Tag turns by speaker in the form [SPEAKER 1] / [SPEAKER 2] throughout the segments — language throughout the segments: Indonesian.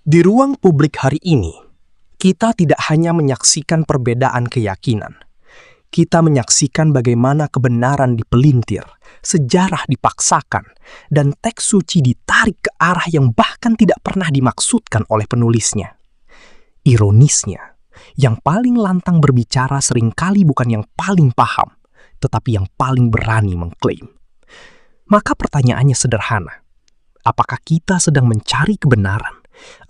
[SPEAKER 1] Di ruang publik hari ini, kita tidak hanya menyaksikan perbedaan keyakinan. Kita menyaksikan bagaimana kebenaran dipelintir, sejarah dipaksakan, dan teks suci ditarik ke arah yang bahkan tidak pernah dimaksudkan oleh penulisnya. Ironisnya, yang paling lantang berbicara seringkali bukan yang paling paham, tetapi yang paling berani mengklaim. Maka pertanyaannya sederhana. Apakah kita sedang mencari kebenaran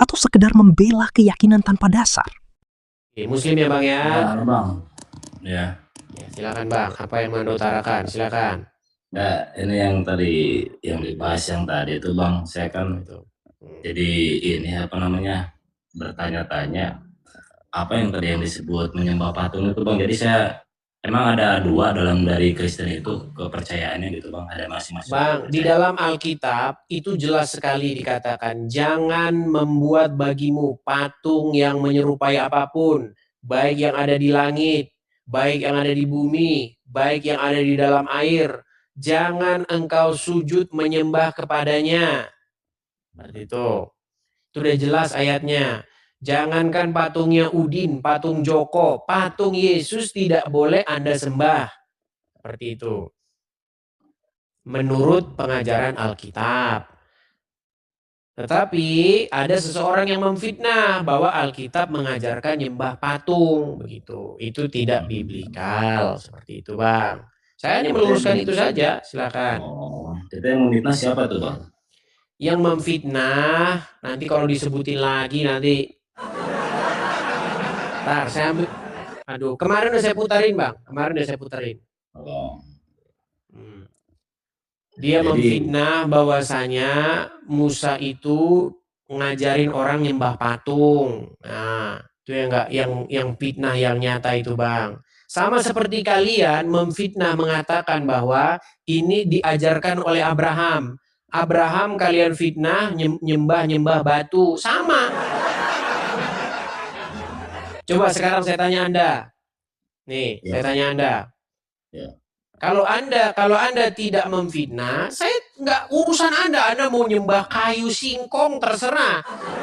[SPEAKER 1] atau sekedar membela keyakinan tanpa dasar?
[SPEAKER 2] Muslim ya Bang ya?
[SPEAKER 3] Ya, Bang.
[SPEAKER 2] Ya, silakan Bang. Apa yang mau utarakan? Silakan.
[SPEAKER 3] Nah, ini yang tadi yang dibahas yang tadi itu Bang, saya kan jadi ini bertanya-tanya apa yang tadi yang disebut menyembah patung itu Bang. Jadi saya emang ada dua dalam dari Kristen itu kepercayaannya gitu Bang, ada masing-masing.
[SPEAKER 2] Bang, di dalam Alkitab itu jelas sekali dikatakan jangan membuat bagimu patung yang menyerupai apapun, baik yang ada di langit, baik yang ada di bumi, baik yang ada di dalam air. Jangan engkau sujud menyembah kepadanya. Seperti itu. Itu udah jelas ayatnya. Jangankan patungnya Udin, patung Joko, patung Yesus tidak boleh Anda sembah. Seperti itu. Menurut pengajaran Alkitab. Tetapi ada seseorang yang memfitnah bahwa Alkitab mengajarkan nyembah patung. Begitu. Itu tidak biblikal. Seperti itu Bang. Saya hanya meluruskan itu saja. Silakan.
[SPEAKER 3] Oh, itu yang memfitnah siapa tuh Bang?
[SPEAKER 2] Yang memfitnah nanti kalau disebutin lagi nanti. Ntar saya ambil. Aduh, kemarin udah saya putarin Bang.
[SPEAKER 3] Oh.
[SPEAKER 2] Dia memfitnah bahwasanya Musa itu ngajarin orang nyembah patung. Nah, itu yang fitnah yang nyata itu Bang. Sama seperti kalian memfitnah mengatakan bahwa ini diajarkan oleh Abraham. Abraham kalian fitnah nyembah batu. Sama. Coba sekarang saya tanya Anda. Nih, saya tanya Anda.
[SPEAKER 3] Ya.
[SPEAKER 2] Kalau Anda tidak memfitnah, saya nggak urusan Anda mau nyembah kayu singkong terserah.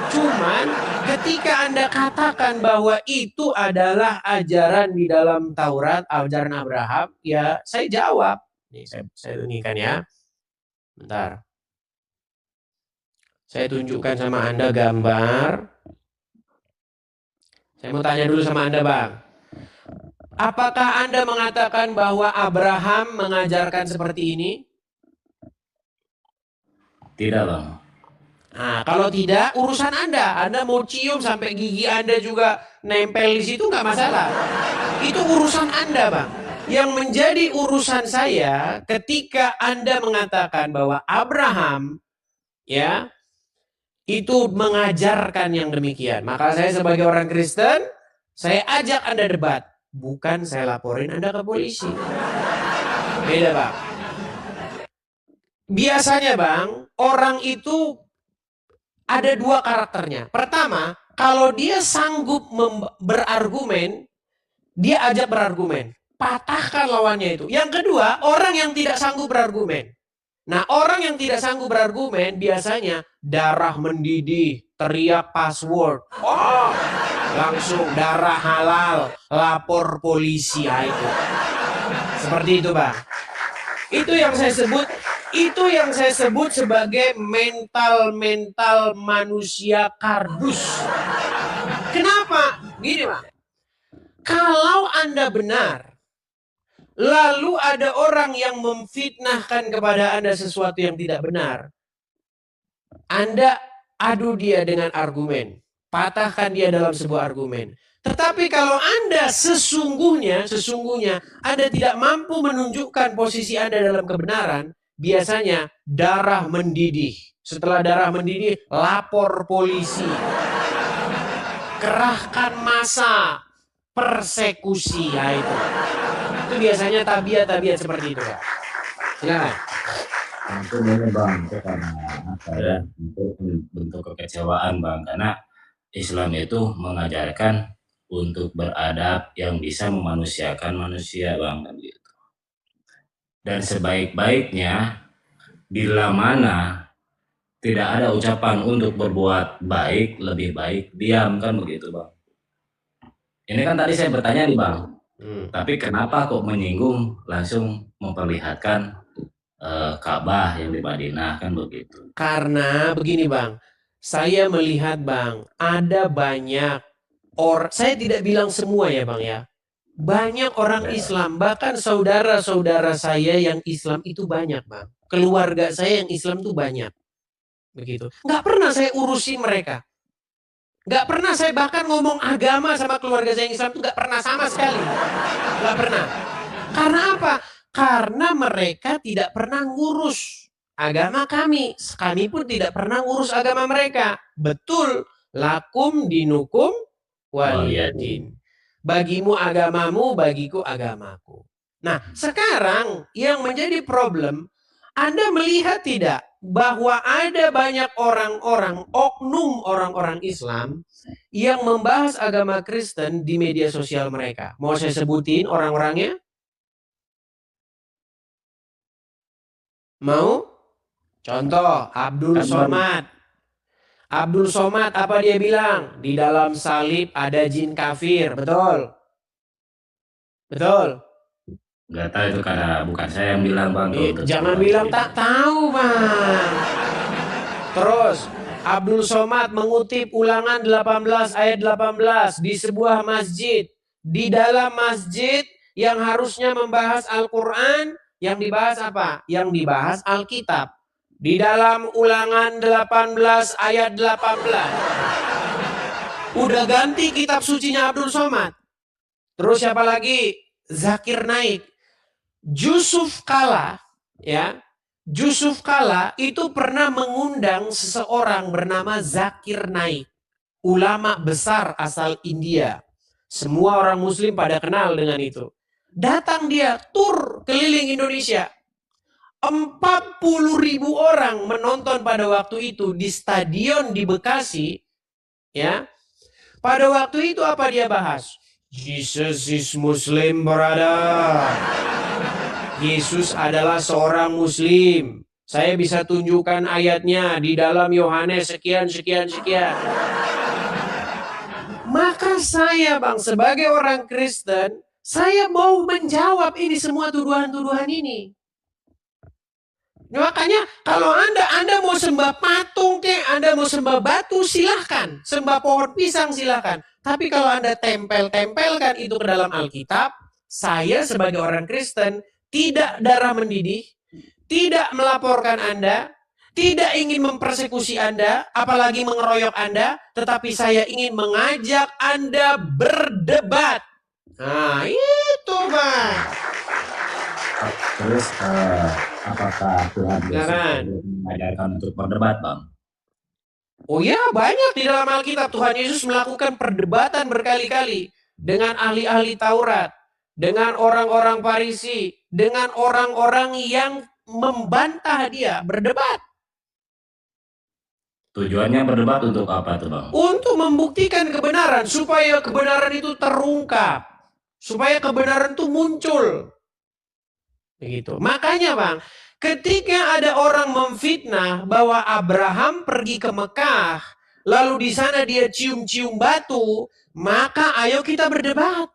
[SPEAKER 2] Cuman ketika Anda katakan bahwa itu adalah ajaran di dalam Taurat, ajaran Abraham, ya saya jawab. Nih saya tunjukkan ya. Bentar. Saya tunjukkan sama Anda gambar. Saya mau tanya dulu sama Anda Bang. Apakah Anda mengatakan bahwa Abraham mengajarkan seperti ini?
[SPEAKER 3] Tidak Bang.
[SPEAKER 2] Nah, kalau tidak, urusan Anda. Anda mau cium sampai gigi Anda juga nempel di situ nggak masalah. Itu urusan Anda, Bang. Yang menjadi urusan saya ketika Anda mengatakan bahwa Abraham, ya, itu mengajarkan yang demikian. Maka saya sebagai orang Kristen, saya ajak Anda debat. Bukan saya laporin Anda ke polisi. Beda, Bang. Biasanya, Bang, orang itu ada dua karakternya. Pertama, kalau dia sanggup berargumen, dia ajak berargumen. Patahkan lawannya itu. Yang kedua, orang yang tidak sanggup berargumen. Nah, orang yang tidak sanggup berargumen biasanya darah mendidih, teriak password. Oh, langsung darah halal, lapor polisi. Ya, itu. Seperti itu, Bang. Itu yang saya sebut sebagai mental manusia kardus. Kenapa? Gini, Bang. Kalau Anda benar, lalu ada orang yang memfitnahkan kepada Anda sesuatu yang tidak benar, Anda adu dia dengan argumen. Patahkan dia dalam sebuah argumen. Tetapi kalau Anda sesungguhnya Anda tidak mampu menunjukkan posisi Anda dalam kebenaran, biasanya darah mendidih. Setelah darah mendidih, lapor polisi. Kerahkan massa, persekusi. Ya itu biasanya tabiat seperti itu, Pak. Silakan.
[SPEAKER 3] Mungkin ini Bang, itu karena apa ya? Untuk bentuk kekecewaan Bang, karena Islam itu mengajarkan untuk beradab yang bisa memanusiakan manusia Bang, gitu. Dan sebaik-baiknya bila mana tidak ada ucapan untuk berbuat baik, lebih baik diam, kan begitu Bang. Ini kan tadi saya bertanya nih Bang, tapi kenapa kok menyinggung langsung memperlihatkan Ka'bah yang di Madinah, kan begitu.
[SPEAKER 2] Karena begini Bang, saya melihat Bang, ada banyak saya tidak bilang semua ya Bang ya. Banyak orang Islam, bahkan saudara-saudara saya yang Islam itu banyak Bang. Keluarga saya yang Islam itu banyak. Begitu. Nggak pernah saya urusi mereka. Nggak pernah saya bahkan ngomong agama sama keluarga saya yang Islam itu nggak pernah sama sekali. Nggak pernah. Karena apa? Karena mereka tidak pernah ngurus agama kami. Kami pun tidak pernah ngurus agama mereka. Betul. Lakum dinukum waliyadin. Bagimu agamamu, bagiku agamaku. Nah, sekarang yang menjadi problem, Anda melihat tidak bahwa ada banyak orang-orang, oknum orang-orang Islam yang membahas agama Kristen di media sosial mereka. Mau saya sebutin orang-orangnya? Mau? Contoh, Abdul Somad. Abdul Somad apa dia bilang? Di dalam salib ada jin kafir, betul? Betul?
[SPEAKER 3] Nggak tahu itu karena bukan saya yang bilang Bang.
[SPEAKER 2] Jangan bilang tak tahu Bang. Terus Abdul Somad mengutip Ulangan 18 ayat 18 di sebuah masjid. Di dalam masjid yang harusnya membahas Al-Quran, yang dibahas apa? Yang dibahas Alkitab. Di dalam Ulangan 18 ayat 18. Udah ganti kitab sucinya Abdul Somad. Terus siapa lagi? Zakir Naik. Yusuf Kala, ya. Yusuf Kala itu pernah mengundang seseorang bernama Zakir Naik. Ulama besar asal India. Semua orang muslim pada kenal dengan itu. Datang dia tur keliling Indonesia. 40.000 orang menonton pada waktu itu di stadion di Bekasi, ya. Pada waktu itu apa dia bahas? Jesus is Muslim, brother. Yesus adalah seorang Muslim. Saya bisa tunjukkan ayatnya di dalam Yohanes sekian. Maka saya Bang, sebagai orang Kristen, saya mau menjawab ini semua tuduhan-tuduhan ini. Makanya kalau Anda mau sembah patung Anda mau sembah batu, silahkan. Sembah pohon pisang, silahkan. Tapi kalau Anda tempelkan itu ke dalam Alkitab, saya sebagai orang Kristen tidak darah mendidih, tidak melaporkan Anda, tidak ingin mempersekusi Anda, apalagi mengeroyok Anda, tetapi saya ingin mengajak Anda berdebat. Nah, itu Bang.
[SPEAKER 3] Terus apakah Tuhan Yesus mengajarkan untuk berdebat Bang?
[SPEAKER 2] Oh ya, banyak di dalam Alkitab. Tuhan Yesus melakukan perdebatan berkali-kali dengan ahli-ahli Taurat, dengan orang-orang Farisi, dengan orang-orang yang membantah dia, berdebat.
[SPEAKER 3] Tujuannya berdebat untuk apa tuh Bang?
[SPEAKER 2] Untuk membuktikan kebenaran, supaya kebenaran itu terungkap, supaya kebenaran itu muncul. Begitu. Makanya Bang, ketika ada orang memfitnah bahwa Abraham pergi ke Mekah, lalu di sana dia cium-cium batu, maka ayo kita berdebat.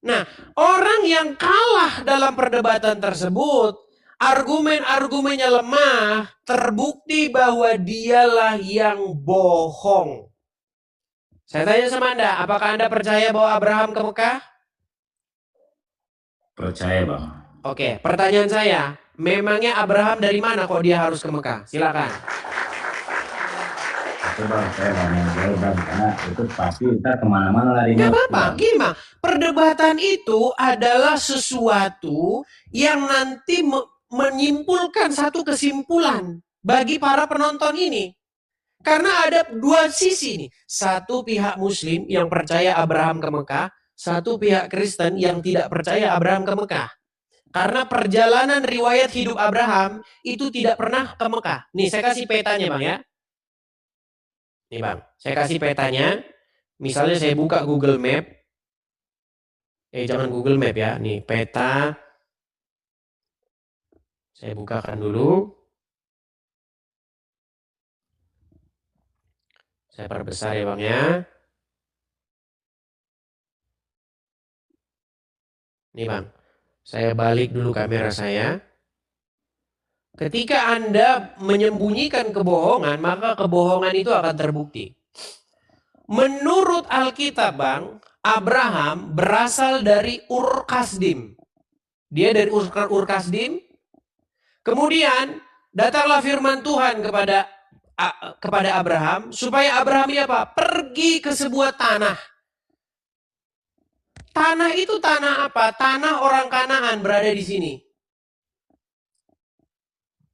[SPEAKER 2] Nah, orang yang kalah dalam perdebatan tersebut, argumen-argumennya lemah, terbukti bahwa dialah yang bohong. Saya tanya sama Anda, apakah Anda percaya bahwa Abraham ke Mekah?
[SPEAKER 3] Percaya Bang.
[SPEAKER 2] Oke, pertanyaan saya, memangnya Abraham dari mana kok dia harus ke Mekah? Silakan.
[SPEAKER 3] Itu Bang, saya nggak mau jauh Bang, karena itu pasti kita kemana-mana larinya.
[SPEAKER 2] Gak apa-apa, gini Bang, perdebatan itu adalah sesuatu yang nanti menyimpulkan satu kesimpulan bagi para penonton ini. Karena ada dua sisi nih. Satu pihak Muslim yang percaya Abraham ke Mekah, satu pihak Kristen yang tidak percaya Abraham ke Mekah. Karena perjalanan riwayat hidup Abraham itu tidak pernah ke Mekah. Nih, saya kasih petanya Bang ya. Nih Bang, saya kasih petanya. Misalnya saya buka Google Map. Jangan Google Map ya. Nih, peta. Saya bukakan dulu. Saya perbesar ya Bang ya. Nih Bang, saya balik dulu kamera saya. Ketika Anda menyembunyikan kebohongan, maka kebohongan itu akan terbukti. Menurut Alkitab Bang, Abraham berasal dari Ur Kasdim. Dia dari Ur Kasdim. Kemudian datanglah firman Tuhan kepada Abraham supaya Abraham ini apa? Pergi ke sebuah tanah. Tanah itu tanah apa? Tanah orang Kanaan berada di sini.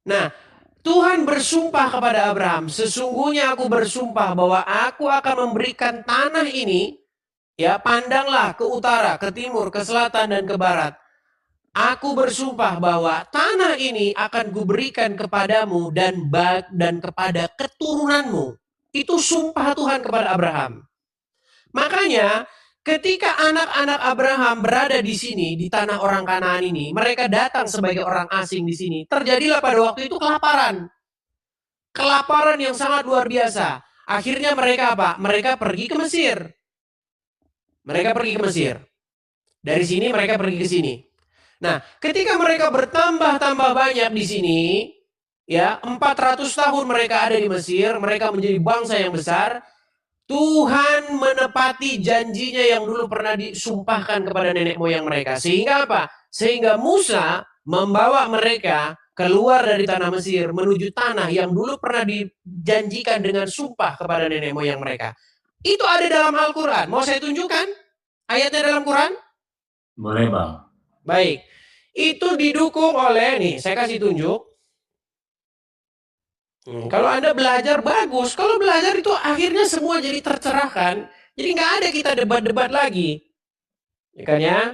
[SPEAKER 2] Nah, Tuhan bersumpah kepada Abraham, sesungguhnya aku bersumpah bahwa aku akan memberikan tanah ini, ya, pandanglah ke utara, ke timur, ke selatan, dan ke barat. Aku bersumpah bahwa tanah ini akan kuberikan kepadamu dan kepada keturunanmu. Itu sumpah Tuhan kepada Abraham. Makanya ketika anak-anak Abraham berada di sini, di tanah orang Kanaan ini, mereka datang sebagai orang asing di sini. Terjadilah pada waktu itu kelaparan. Kelaparan yang sangat luar biasa. Akhirnya mereka apa? Mereka pergi ke Mesir. Mereka pergi ke Mesir. Dari sini mereka pergi ke sini. Nah, ketika mereka bertambah-tambah banyak di sini, ya, 400 tahun mereka ada di Mesir, mereka menjadi bangsa yang besar. Tuhan menepati janjinya yang dulu pernah disumpahkan kepada nenek moyang mereka. Sehingga apa? Sehingga Musa membawa mereka keluar dari tanah Mesir menuju tanah yang dulu pernah dijanjikan dengan sumpah kepada nenek moyang mereka. Itu ada dalam Al-Quran. Mau saya tunjukkan ayatnya dalam Quran?
[SPEAKER 3] Boleh Bang.
[SPEAKER 2] Baik. Itu didukung oleh, nih saya kasih tunjuk. Kalau Anda belajar bagus, kalau belajar itu akhirnya semua jadi tercerahkan. Jadi nggak ada kita debat-debat lagi. Ya kan ya?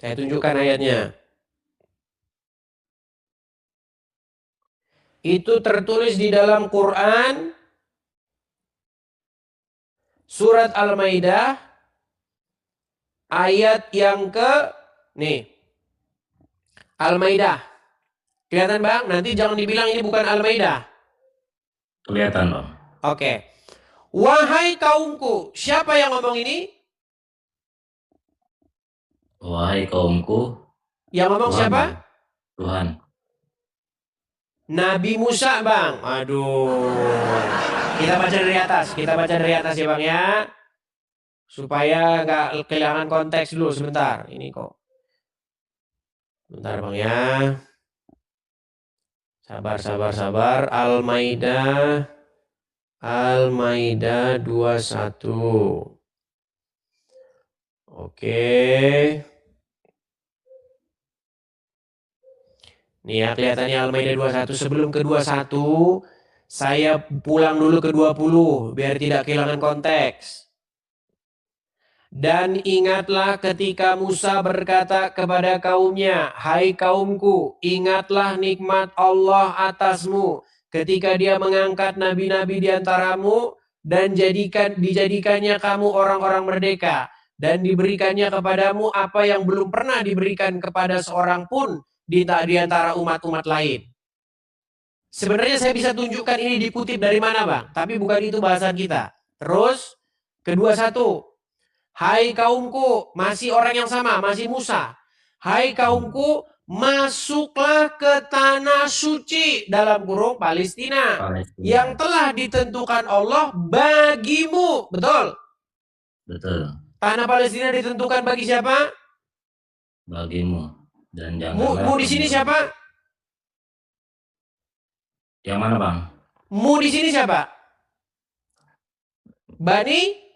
[SPEAKER 2] Saya tunjukkan ayatnya. Itu tertulis di dalam Quran surat Al-Maidah ayat yang nih. Al-Maidah. Kelihatan Bang? Nanti jangan dibilang ini bukan Al-Maidah.
[SPEAKER 3] Kelihatan Bang.
[SPEAKER 2] Oke. Wahai kaumku, siapa yang ngomong ini?
[SPEAKER 3] Wahai kaumku.
[SPEAKER 2] Yang ngomong
[SPEAKER 3] Tuhan,
[SPEAKER 2] siapa?
[SPEAKER 3] Tuhan.
[SPEAKER 2] Nabi Musa Bang. Aduh. Kita baca dari atas. Kita baca dari atas ya Bang ya. Supaya nggak kehilangan konteks dulu sebentar. Ini kok. Bentar Bang ya. Sabar. Al-Maidah 21. Oke. Nih ya, kelihatannya Al-Maidah 21. Sebelum ke 21, saya pulang dulu ke 20 biar tidak kehilangan konteks. Dan ingatlah ketika Musa berkata kepada kaumnya, "Hai kaumku, ingatlah nikmat Allah atasmu ketika Dia mengangkat nabi-nabi di antaramu dan dijadikannya kamu orang-orang merdeka dan diberikannya kepadamu apa yang belum pernah diberikan kepada seorang pun di antara umat-umat lain." Sebenarnya saya bisa tunjukkan ini dikutip dari mana Bang, tapi bukan itu bahasan kita. Terus, kedua satu. Hai kaumku, masih orang yang sama, masih Musa. Hai kaumku, masuklah ke tanah suci dalam kurung Palestina yang telah ditentukan Allah bagimu. Betul?
[SPEAKER 3] Betul.
[SPEAKER 2] Tanah Palestina ditentukan bagi siapa?
[SPEAKER 3] Bagimu. Dan
[SPEAKER 2] Mu di sini siapa?
[SPEAKER 3] Yang mana Bang?
[SPEAKER 2] Mu di sini siapa? Bani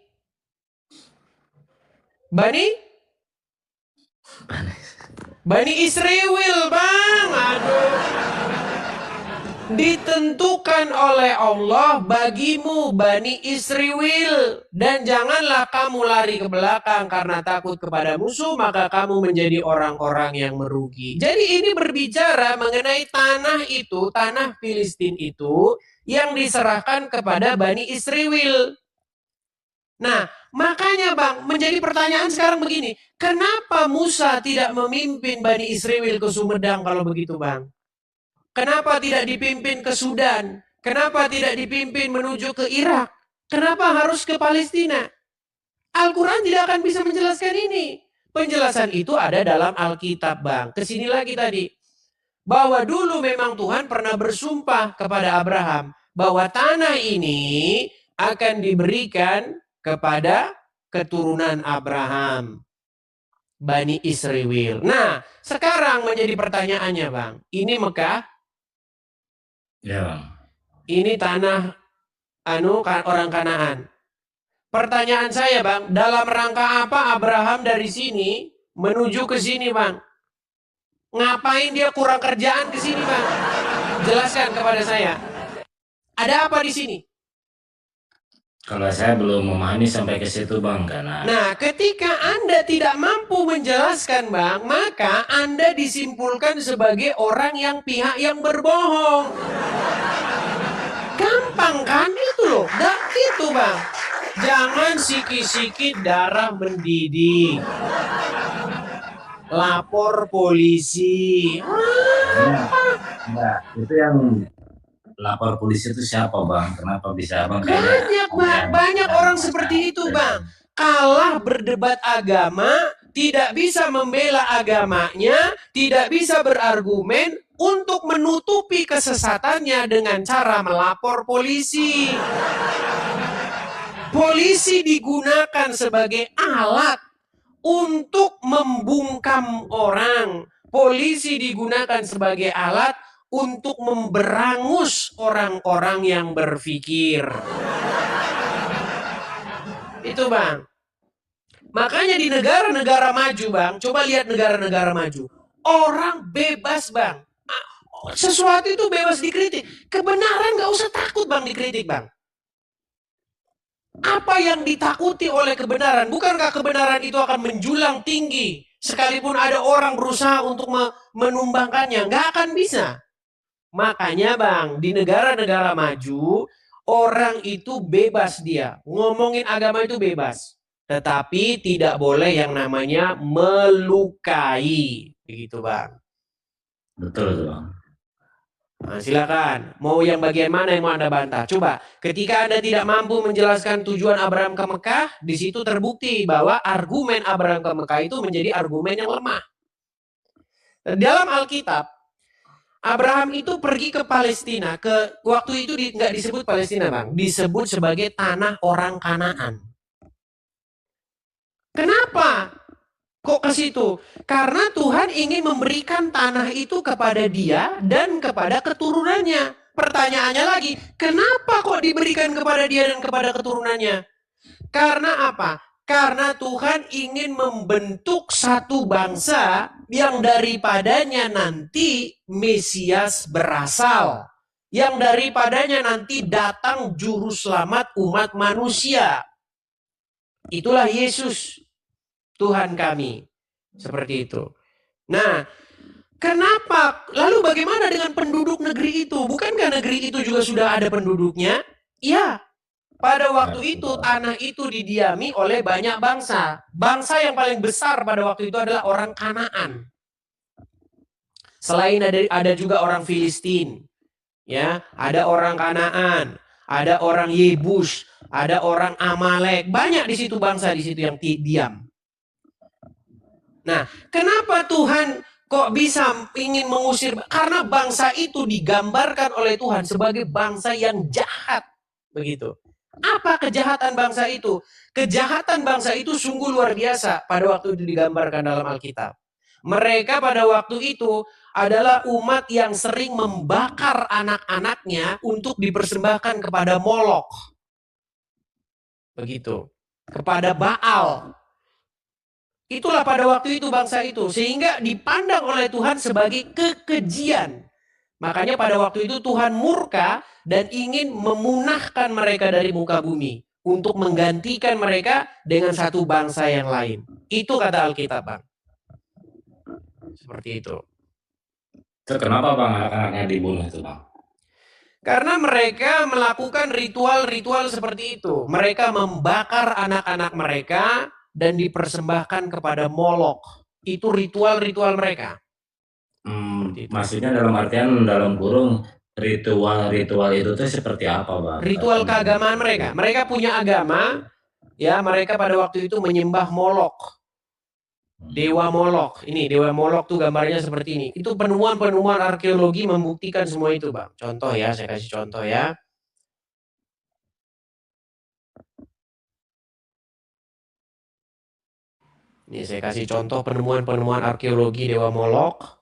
[SPEAKER 2] Israel Bang. Aduh. Ditentukan oleh Allah bagimu Bani Israel. Dan janganlah kamu lari ke belakang karena takut kepada musuh, maka kamu menjadi orang-orang yang merugi. Jadi ini berbicara mengenai tanah itu, tanah Filistin itu yang diserahkan kepada Bani Israel. Nah, makanya Bang, menjadi pertanyaan sekarang begini. Kenapa Musa tidak memimpin Bani Israel ke Sumedang kalau begitu Bang? Kenapa tidak dipimpin ke Sudan? Kenapa tidak dipimpin menuju ke Irak? Kenapa harus ke Palestina? Al-Quran tidak akan bisa menjelaskan ini. Penjelasan itu ada dalam Alkitab, Bang. Kesini lagi tadi. Bahwa dulu memang Tuhan pernah bersumpah kepada Abraham bahwa tanah ini akan diberikan kepada keturunan Abraham, Bani Israel. Nah, sekarang menjadi pertanyaannya, Bang. Ini Mekah,
[SPEAKER 3] Ya, Bang.
[SPEAKER 2] ini tanah orang Kanaan. Pertanyaan saya, Bang, dalam rangka apa Abraham dari sini menuju ke sini, Bang? Ngapain dia kurang kerjaan ke sini, Bang? Jelaskan kepada saya. Ada apa di sini?
[SPEAKER 3] Kalau saya belum memahami sampai ke situ, Bang, karena
[SPEAKER 2] Nah, ketika Anda tidak mampu menjelaskan, Bang, maka Anda disimpulkan sebagai orang yang pihak yang berbohong. Gampang kan itu loh, gak gitu, Bang. Jangan sikit-sikit darah mendidih. Lapor polisi.
[SPEAKER 3] enggak, itu yang lapor polisi itu siapa, Bang? Kenapa bisa, Bang?
[SPEAKER 2] Banyak, Bang. Banyak orang seperti itu, Bang. Kalah berdebat agama, tidak bisa membela agamanya, tidak bisa berargumen untuk menutupi kesesatannya dengan cara melapor polisi. Polisi digunakan sebagai alat untuk membungkam orang. Polisi digunakan sebagai alat untuk memberangus orang-orang yang berpikir. Itu, Bang. Makanya di negara-negara maju, Bang, coba lihat negara-negara maju. Orang bebas, Bang. Sesuatu itu bebas dikritik. Kebenaran nggak usah takut, Bang, dikritik, Bang. Apa yang ditakuti oleh kebenaran? Bukankah kebenaran itu akan menjulang tinggi? Sekalipun ada orang berusaha untuk menumbangkannya, nggak akan bisa. Makanya, Bang, di negara-negara maju, orang itu bebas dia. Ngomongin agama itu bebas. Tetapi tidak boleh yang namanya melukai. Begitu, Bang.
[SPEAKER 3] Betul, Bang.
[SPEAKER 2] Nah, silakan. Mau yang bagian mana yang mau Anda bantah? Coba, ketika Anda tidak mampu menjelaskan tujuan Abraham ke Mekah, di situ terbukti bahwa argumen Abraham ke Mekah itu menjadi argumen yang lemah. Dalam Alkitab, Abraham itu pergi ke Palestina. Waktu itu nggak disebut Palestina, Bang. Disebut sebagai tanah orang Kanaan. Kenapa? Kok ke situ? Karena Tuhan ingin memberikan tanah itu kepada dia dan kepada keturunannya. Pertanyaannya lagi, kenapa kok diberikan kepada dia dan kepada keturunannya? Karena apa? Karena Tuhan ingin membentuk satu bangsa yang daripadanya nanti Mesias berasal. Yang daripadanya nanti datang juru selamat umat manusia. Itulah Yesus, Tuhan kami. Seperti itu. Nah, kenapa? Lalu bagaimana dengan penduduk negeri itu? Bukankah negeri itu juga sudah ada penduduknya? Ya. Pada waktu itu, tanah itu didiami oleh banyak bangsa. Bangsa yang paling besar pada waktu itu adalah orang Kanaan. Selain ada juga orang Filistin. Ya, ada orang Kanaan, ada orang Yebus, ada orang Amalek. Banyak di situ bangsa di situ yang diam. Nah, kenapa Tuhan kok bisa ingin mengusir? Karena bangsa itu digambarkan oleh Tuhan sebagai bangsa yang jahat. Begitu. Apa kejahatan bangsa itu? Kejahatan bangsa itu sungguh luar biasa pada waktu itu digambarkan dalam Alkitab. Mereka pada waktu itu adalah umat yang sering membakar anak-anaknya untuk dipersembahkan kepada Molok. Begitu. Kepada Baal. Itulah pada waktu itu bangsa itu. Sehingga dipandang oleh Tuhan sebagai kekejian. Makanya pada waktu itu Tuhan murka dan ingin memunahkan mereka dari muka bumi. Untuk menggantikan mereka dengan satu bangsa yang lain. Itu kata Alkitab, Bang. Seperti itu.
[SPEAKER 3] Kenapa, Bang, anak-anaknya dibunuh itu, Bang?
[SPEAKER 2] Karena mereka melakukan ritual-ritual seperti itu. Mereka membakar anak-anak mereka dan dipersembahkan kepada Molok. Itu ritual-ritual mereka. Seperti itu.
[SPEAKER 3] Maksudnya dalam artian dalam kurung ritual-ritual itu tuh seperti apa, Bang?
[SPEAKER 2] Ritual keagamaan mereka. Mereka punya agama, ya mereka pada waktu itu menyembah Molok. Dewa Molok. Ini Dewa Molok tuh gambarnya seperti ini. Itu penemuan-penemuan arkeologi membuktikan semua itu, Bang. Contoh ya, saya kasih contoh ya. Ini saya kasih contoh penemuan-penemuan arkeologi Dewa Molok.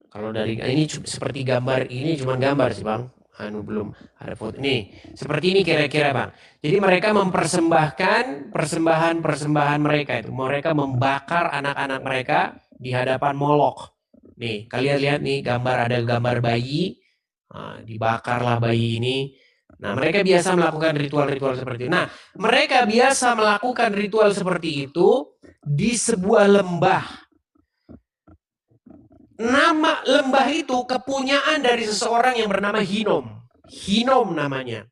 [SPEAKER 2] Kalau dari ini seperti gambar ini cuma gambar sih, Bang. Belum ada foto. Nih, seperti ini kira-kira, Bang. Jadi mereka mempersembahkan persembahan mereka itu. Mereka membakar anak-anak mereka di hadapan Molok. Nih, kalian lihat nih ada gambar bayi. Nah, dibakarlah bayi ini. Nah, mereka biasa melakukan ritual-ritual seperti itu. Nah, mereka biasa melakukan ritual seperti itu di sebuah lembah. Nama lembah itu kepunyaan dari seseorang yang bernama Hinom. Hinom namanya.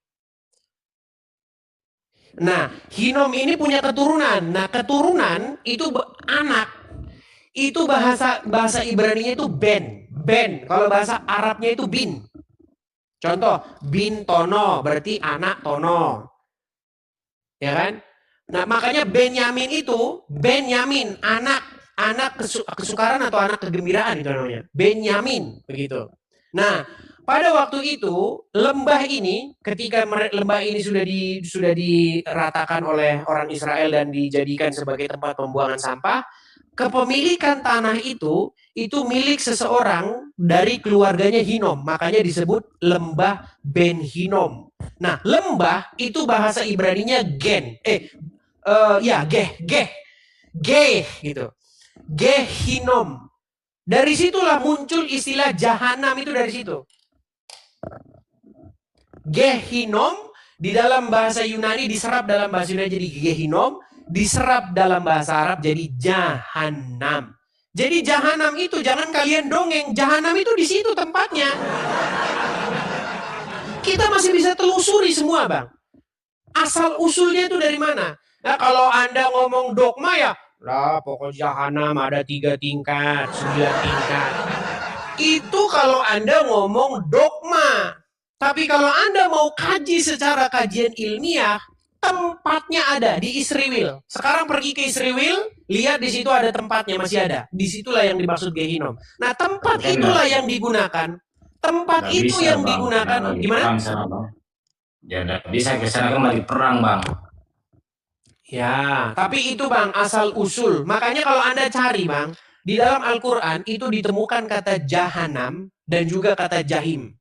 [SPEAKER 2] Nah, Hinom ini punya keturunan. Nah, keturunan itu anak. Itu bahasa Ibraninya itu Ben. Ben. Kalau bahasa Arabnya itu bin. Contoh, bin Tono berarti anak Tono. Ya kan? Nah, makanya Benyamin itu Benyamin, anak kesukaran atau anak kegembiraan itu namanya. Benyamin begitu. Nah, pada waktu itu lembah ini ketika lembah ini sudah diratakan oleh orang Israel dan dijadikan sebagai tempat pembuangan sampah, kepemilikan tanah itu milik seseorang dari keluarganya Hinom, makanya disebut lembah Ben Hinom. Nah, lembah itu bahasa Ibraninya gen. Geh gitu. Gehinom. Dari situlah muncul istilah jahanam itu dari situ. Gehinom di dalam bahasa Yunani diserap dalam bahasa Yunani jadi Gehinom, diserap dalam bahasa Arab jadi jahanam. Jadi jahanam itu jangan kalian dongeng, jahanam itu di situ tempatnya. Kita masih bisa telusuri semua, Bang. Asal usulnya itu dari mana? Nah, kalau Anda ngomong dogma ya, lah pokok jahanam ada 3 tingkat, 9 tingkat. Itu kalau Anda ngomong dogma. Tapi kalau Anda mau kaji secara kajian ilmiah, tempatnya ada di Israel. Sekarang pergi ke Israel, lihat di situ ada tempatnya, masih ada. Disitulah yang dimaksud Gehinom. Nah, tempat itulah yang digunakan. Tempat itu yang digunakan. Gimana?
[SPEAKER 3] Ya nggak bisa ke sana kan lagi perang, Bang.
[SPEAKER 2] Ya, tapi itu, Bang, asal usul. Makanya kalau Anda cari, Bang, di dalam Al-Quran itu ditemukan kata jahanam dan juga kata jahim.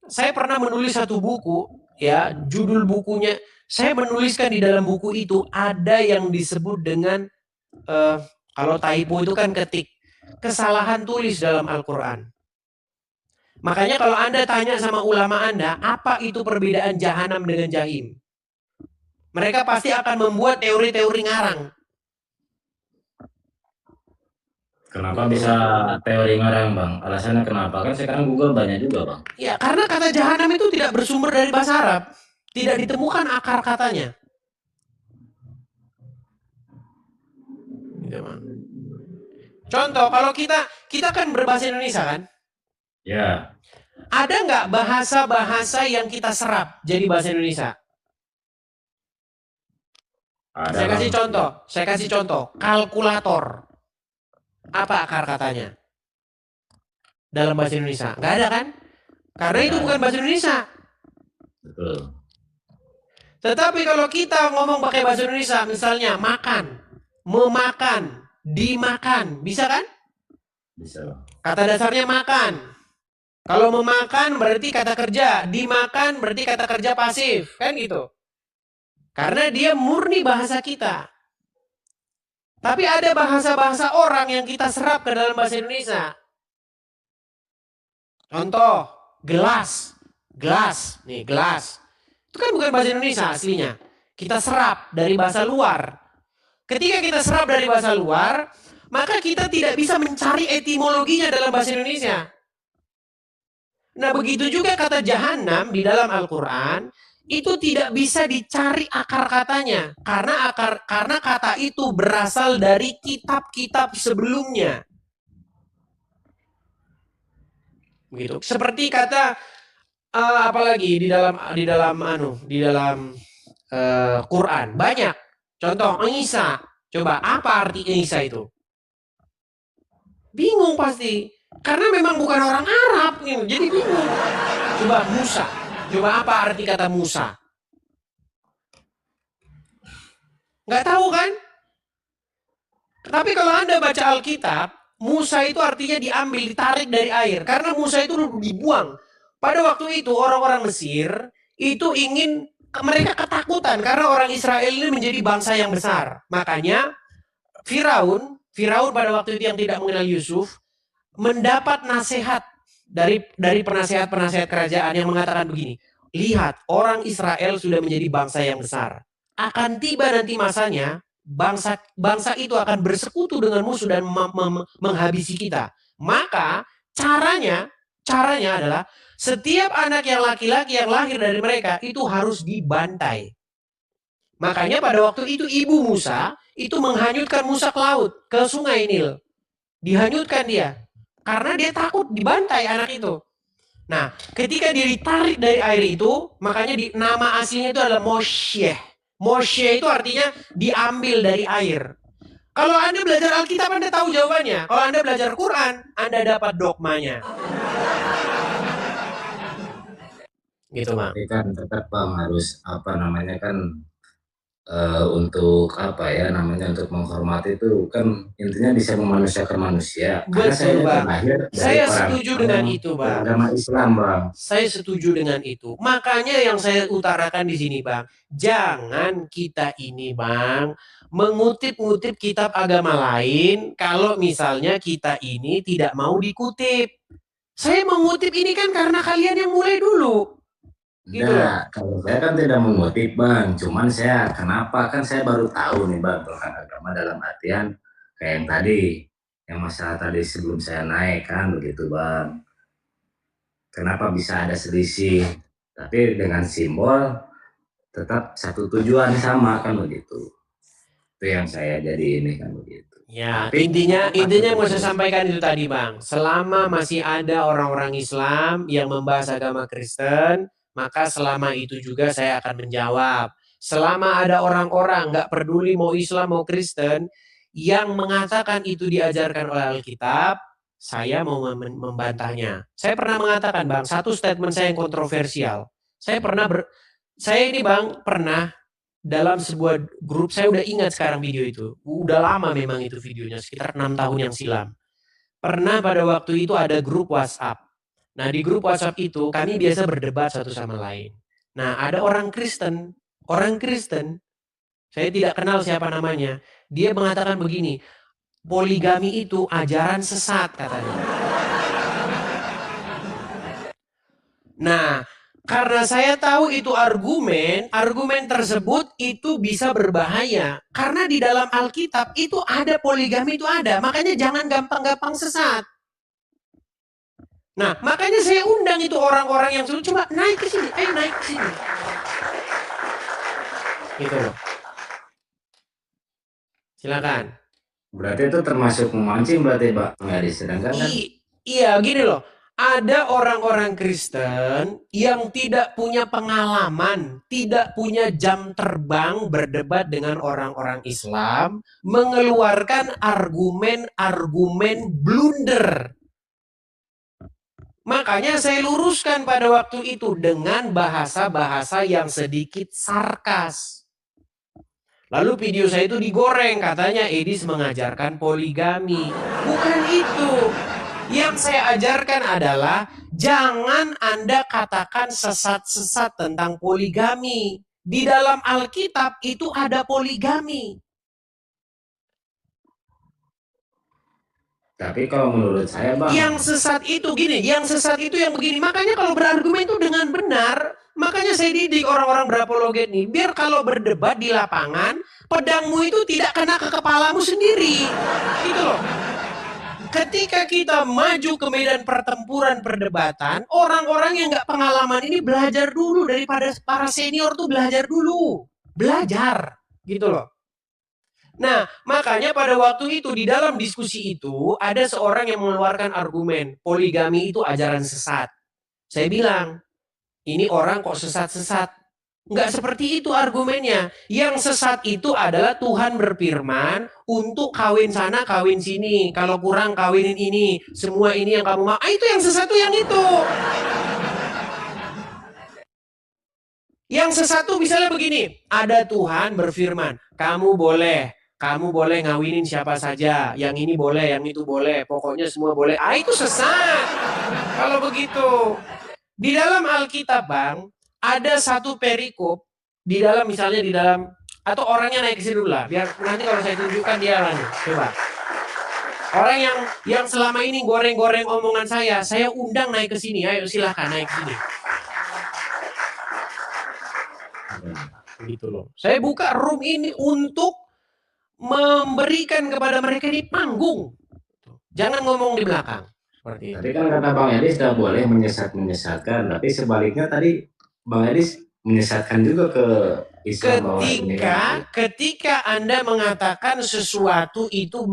[SPEAKER 2] Saya pernah menulis satu buku, ya, judul bukunya, saya menuliskan di dalam buku itu ada yang disebut dengan, kalau typo itu kan ketik, kesalahan tulis dalam Al-Quran. Makanya kalau Anda tanya sama ulama Anda, apa itu perbedaan jahanam dengan jahim? Mereka pasti akan membuat teori-teori ngarang.
[SPEAKER 3] Kenapa bisa teori ngarang, Bang? Alasannya kenapa? Kan sekarang Google banyak juga, Bang.
[SPEAKER 2] Ya, karena kata jahanam itu tidak bersumber dari bahasa Arab. Tidak ditemukan akar katanya. Gitu, Bang. Contoh, kalau kita kan berbahasa Indonesia kan?
[SPEAKER 3] Ya.
[SPEAKER 2] Ada nggak bahasa-bahasa yang kita serap jadi bahasa Indonesia?
[SPEAKER 3] Ada,
[SPEAKER 2] saya kasih contoh. Kalkulator. Apa akar katanya? Dalam bahasa Indonesia. Nggak ada kan? Karena itu bukan bahasa Indonesia.
[SPEAKER 3] Betul.
[SPEAKER 2] Tetapi kalau kita ngomong pakai bahasa Indonesia, misalnya makan, memakan, dimakan. Bisa kan?
[SPEAKER 3] Bisa.
[SPEAKER 2] Kata dasarnya makan. Kalau memakan berarti kata kerja, dimakan berarti kata kerja pasif, kan gitu. Karena dia murni bahasa kita. Tapi ada bahasa-bahasa orang yang kita serap ke dalam bahasa Indonesia. Contoh, gelas. Gelas, nih gelas. Itu kan bukan bahasa Indonesia aslinya. Kita serap dari bahasa luar. Ketika kita serap dari bahasa luar, maka kita tidak bisa mencari etimologinya dalam bahasa Indonesia. Nah, begitu juga kata jahanam di dalam Al-Quran, itu tidak bisa dicari akar katanya karena kata itu berasal dari kitab-kitab sebelumnya. Begitu. Seperti kata apalagi di dalam Quran banyak. Contoh Isa. Coba apa arti Isa itu? Bingung pasti. Karena memang bukan orang Arab gitu. Jadi bingung. Coba Musa. Coba apa arti kata Musa? Nggak tahu kan? Tapi kalau Anda baca Alkitab, Musa itu artinya diambil, ditarik dari air. Karena Musa itu dibuang. Pada waktu itu orang-orang Mesir itu ingin, mereka ketakutan karena orang Israel ini menjadi bangsa yang besar. Makanya Firaun pada waktu itu yang tidak mengenal Yusuf mendapat nasihat dari penasehat-penasehat kerajaan yang mengatakan begini, lihat orang Israel sudah menjadi bangsa yang besar. Akan tiba nanti masanya bangsa itu akan bersekutu dengan musuh dan menghabisi kita. Maka caranya adalah setiap anak yang laki-laki yang lahir dari mereka itu harus dibantai. Makanya pada waktu itu ibu Musa itu menghanyutkan Musa ke laut, ke sungai Nil. Dihanyutkan dia. Karena dia takut dibantai anak itu. Nah, ketika dia ditarik dari air itu, makanya nama aslinya itu adalah Moshe. Moshe itu artinya diambil dari air. Kalau Anda belajar Alkitab, Anda tahu jawabannya. Kalau Anda belajar Quran, Anda dapat dogmanya. Gitu, Bang.
[SPEAKER 3] Tapi kan tetap Bang harus untuk untuk menghormati itu kan intinya bisa memanusiakan manusia. Karena saya
[SPEAKER 2] Betul, Bang.
[SPEAKER 3] terlahir dari
[SPEAKER 2] Saya
[SPEAKER 3] orang
[SPEAKER 2] setuju dengan itu, Bang.
[SPEAKER 3] beragama Islam, Bang.
[SPEAKER 2] Saya setuju dengan itu. Makanya yang saya utarakan di sini, Bang, jangan kita ini, Bang, mengutip-ngutip kitab agama lain kalau misalnya kita ini tidak mau dikutip. Saya mengutip ini kan karena kalian yang mulai dulu. Gitu loh.
[SPEAKER 3] Nah, kalau saya kan tidak mengutip, Bang. Cuman kenapa kan saya baru tahu nih, Bang, tentang agama dalam artian kayak yang tadi, yang masalah tadi sebelum saya naik kan begitu, Bang. Kenapa bisa ada selisih? Tapi dengan simbol tetap satu tujuan sama kan begitu. Itu yang saya jadi ini kan begitu.
[SPEAKER 2] Ya,
[SPEAKER 3] Tapi
[SPEAKER 2] intinya mau saya sampaikan itu tadi, Bang. Selama masih ada orang-orang Islam yang membahas agama Kristen, maka selama itu juga saya akan menjawab. Selama ada orang-orang nggak peduli mau Islam mau Kristen yang mengatakan itu diajarkan oleh Alkitab, saya mau membantahnya. Saya pernah mengatakan, Bang, satu statement saya yang kontroversial. Saya ini, Bang, pernah dalam sebuah grup, saya udah ingat sekarang video itu. Udah lama memang itu videonya, sekitar 6 tahun yang silam. Pernah pada waktu itu ada grup WhatsApp. Nah, di grup WhatsApp itu kami biasa berdebat satu sama lain. Nah, ada orang Kristen, saya tidak kenal siapa namanya. Dia mengatakan begini, poligami itu ajaran sesat katanya. Nah, karena saya tahu itu argumen tersebut itu bisa berbahaya. Karena di dalam Alkitab itu ada poligami itu ada. Makanya jangan gampang-gampang sesat. Nah, makanya saya undang itu orang-orang yang suruh coba naik ke sini. Naik ke sini. Gitu loh. Silakan.
[SPEAKER 3] Berarti itu termasuk memancing berarti, Pak? Nggak disedangkan kan?
[SPEAKER 2] Iya, gini loh. Ada orang-orang Kristen yang tidak punya pengalaman, tidak punya jam terbang berdebat dengan orang-orang Islam, mengeluarkan argumen-argumen blunder. Makanya saya luruskan pada waktu itu dengan bahasa-bahasa yang sedikit sarkas. Lalu video saya itu digoreng, katanya Edis mengajarkan poligami. Bukan itu. Yang saya ajarkan adalah jangan Anda katakan sesat-sesat tentang poligami. Di dalam Alkitab itu ada poligami.
[SPEAKER 3] Tapi kalau menurut saya, Bang,
[SPEAKER 2] yang sesat itu yang begini. Makanya kalau berargumen itu dengan benar, makanya saya didik orang-orang berapologet nih, biar kalau berdebat di lapangan, pedangmu itu tidak kena ke kepalamu sendiri. Gitu loh. ketika kita maju ke medan pertempuran perdebatan, orang-orang yang nggak pengalaman ini belajar dulu daripada para senior tuh belajar dulu. Belajar, gitu loh. Nah, makanya pada waktu itu di dalam diskusi itu ada seorang yang mengeluarkan argumen poligami itu ajaran sesat. Saya bilang, ini orang kok sesat-sesat. Nggak seperti itu argumennya. Yang sesat itu adalah Tuhan berfirman untuk kawin sana, kawin sini. Kalau kurang kawinin ini. Semua ini yang kamu mau. Itu yang sesat tuh yang itu. Yang sesat tuh misalnya begini. Ada Tuhan berfirman, kamu boleh ngawinin siapa saja. Yang ini boleh, yang itu boleh. Pokoknya semua boleh. Itu sesat. Kalau begitu. Di dalam Alkitab, Bang, ada satu perikop di dalam misalnya di dalam atau orangnya naik ke sini dulu lah, biar nanti kalau saya tunjukkan dia lah nih. Coba. Orang yang selama ini goreng-goreng omongan saya undang naik ke sini. Ayo silahkan naik ke sini. Gitu loh. Saya buka room ini untuk memberikan kepada mereka di panggung. Jangan ngomong di belakang. Seperti
[SPEAKER 3] Tadi kan kata Bang Edis tidak boleh menyesatkan, tapi sebaliknya tadi Bang Edis menyesatkan juga ke Islam.
[SPEAKER 2] Ketika Anda mengatakan sesuatu itu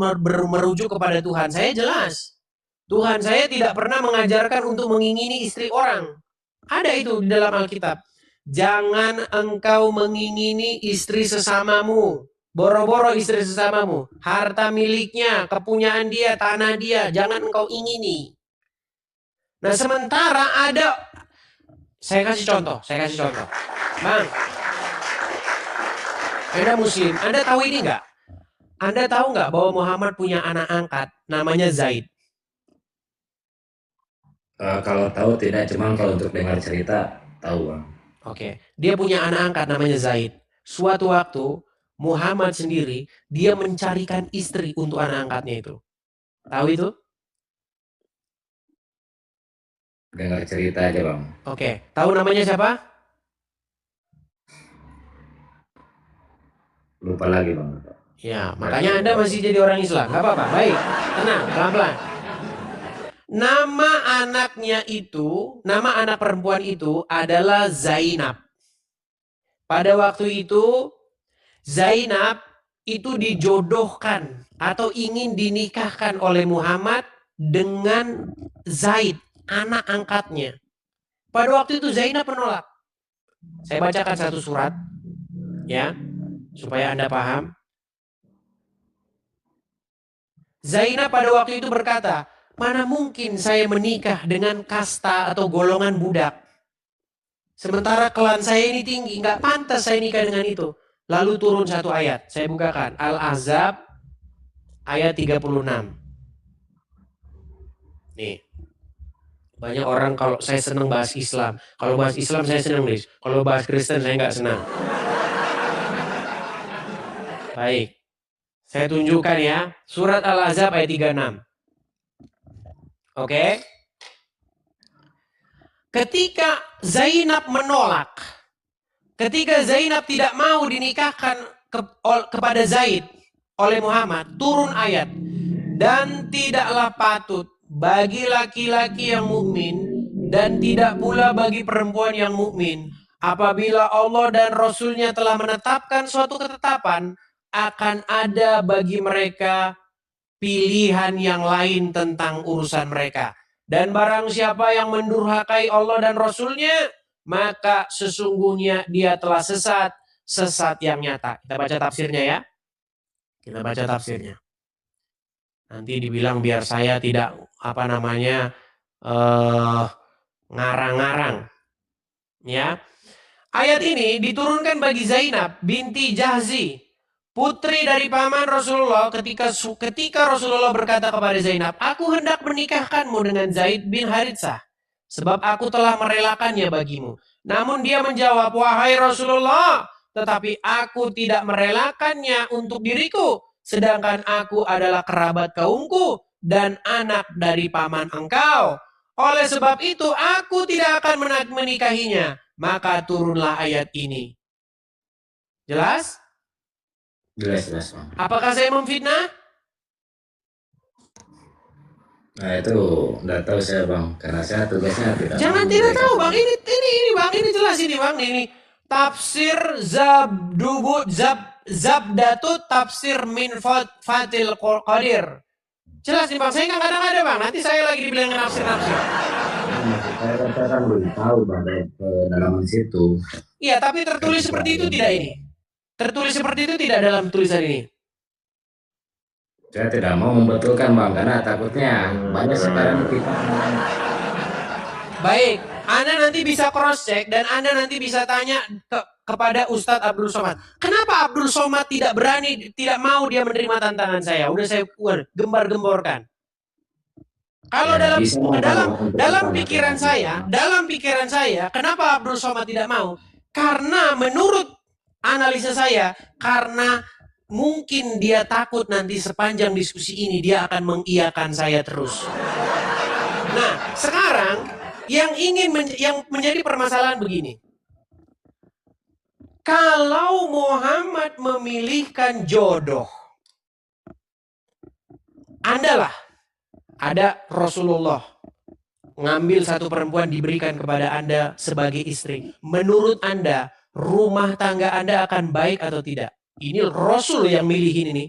[SPEAKER 2] merujuk kepada Tuhan, saya jelas. Tuhan saya tidak pernah mengajarkan untuk mengingini istri orang. Ada itu di dalam Alkitab. Jangan engkau mengingini istri sesamamu. Boro-boro istri sesamamu. Harta miliknya, kepunyaan dia, tanah dia. Jangan engkau ingini. Nah sementara ada. Saya kasih contoh. Bang. Anda Muslim. Anda tahu ini nggak? Anda tahu nggak bahwa Muhammad punya anak angkat namanya Zaid?
[SPEAKER 3] Kalau tahu tidak, cuma kalau untuk dengar cerita tahu, Bang.
[SPEAKER 2] Oke, dia punya anak angkat namanya Zaid. Suatu waktu Muhammad sendiri dia mencarikan istri untuk anak angkatnya itu. Tahu itu?
[SPEAKER 3] Dengar cerita aja, Bang.
[SPEAKER 2] Oke, tahu namanya siapa?
[SPEAKER 3] Lupa lagi, Bang.
[SPEAKER 2] Ya, makanya Anda masih jadi orang Islam. Gak apa-apa, baik. Tenang, pelan-pelan. Nama anak perempuan itu adalah Zainab. Pada waktu itu, Zainab itu dijodohkan atau ingin dinikahkan oleh Muhammad dengan Zaid, anak angkatnya. Pada waktu itu Zainab menolak. Saya bacakan satu surat, ya, supaya Anda paham. Zainab pada waktu itu berkata, mana mungkin saya menikah dengan kasta atau golongan budak. Sementara klan saya ini tinggi, nggak pantas saya nikah dengan itu. Lalu turun satu ayat, saya bukakan. Al-Ahzab ayat 36. Nih, banyak orang kalau saya senang bahas Islam. Kalau bahas Islam saya senang, nih. Kalau bahas Kristen saya nggak senang. Baik, saya tunjukkan ya. Surat Al-Ahzab ayat 36. Oke. Ketika Zainab menolak, ketika Zainab tidak mau dinikahkan kepada Zaid oleh Muhammad, turun ayat. Dan tidaklah patut bagi laki-laki yang mukmin dan tidak pula bagi perempuan yang mukmin apabila Allah dan Rasul-Nya telah menetapkan suatu ketetapan, akan ada bagi mereka pilihan yang lain tentang urusan mereka. Dan barang siapa yang mendurhakai Allah dan Rasul-Nya, maka sesungguhnya dia telah sesat yang nyata. Kita baca tafsirnya ya. Kita baca tafsirnya. Nanti dibilang biar saya tidak ngarang-ngarang. Ya. Ayat ini diturunkan bagi Zainab binti Jahzi, putri dari paman Rasulullah, ketika Rasulullah berkata kepada Zainab, aku hendak menikahkanmu dengan Zaid bin Haritsah, sebab aku telah merelakannya bagimu. Namun dia menjawab, wahai Rasulullah, tetapi aku tidak merelakannya untuk diriku, sedangkan aku adalah kerabat kaumku dan anak dari paman engkau. Oleh sebab itu aku tidak akan menikahinya. Maka turunlah ayat ini. Jelas?
[SPEAKER 3] Jelas, Bang.
[SPEAKER 2] Apakah saya memfitnah?
[SPEAKER 3] Nah itu nggak tahu saya bang, karena saya tugasnya tidak
[SPEAKER 2] Jangan
[SPEAKER 3] mau
[SPEAKER 2] tidak
[SPEAKER 3] mereka.
[SPEAKER 2] tahu bang, ini bang, ini jelas ini bang, ini tafsir Zabdatut tafsir min Fatil Qadir. Jelas nih bang, saya nggak ada bang, nanti saya lagi dibilang nafsir.
[SPEAKER 3] Maksud saya kan belum tahu bang dari kedalaman situ.
[SPEAKER 2] Iya, tapi tertulis seperti itu tidak ini? Tertulis seperti itu tidak dalam tulisan ini?
[SPEAKER 3] Saya tidak mau membetulkan bang, karena takutnya banyak sekarang kita.
[SPEAKER 2] Baik, Anda nanti bisa cross check dan Anda nanti bisa tanya kepada Ustadz Abdul Somad. Kenapa Abdul Somad tidak berani, tidak mau dia menerima tantangan saya? Udah saya gembar-gemborkan. Kalau
[SPEAKER 3] Ya,
[SPEAKER 2] dalam pikiran saya, kenapa Abdul Somad tidak mau? Karena menurut analisa saya, karena mungkin dia takut nanti sepanjang diskusi ini dia akan mengiyakan saya terus. Nah, sekarang yang menjadi permasalahan begini. Kalau Muhammad memilihkan jodoh, Anda lah ada Rasulullah ngambil satu perempuan diberikan kepada Anda sebagai istri. Menurut Anda, rumah tangga Anda akan baik atau tidak? Ini Rasul yang milihin ini.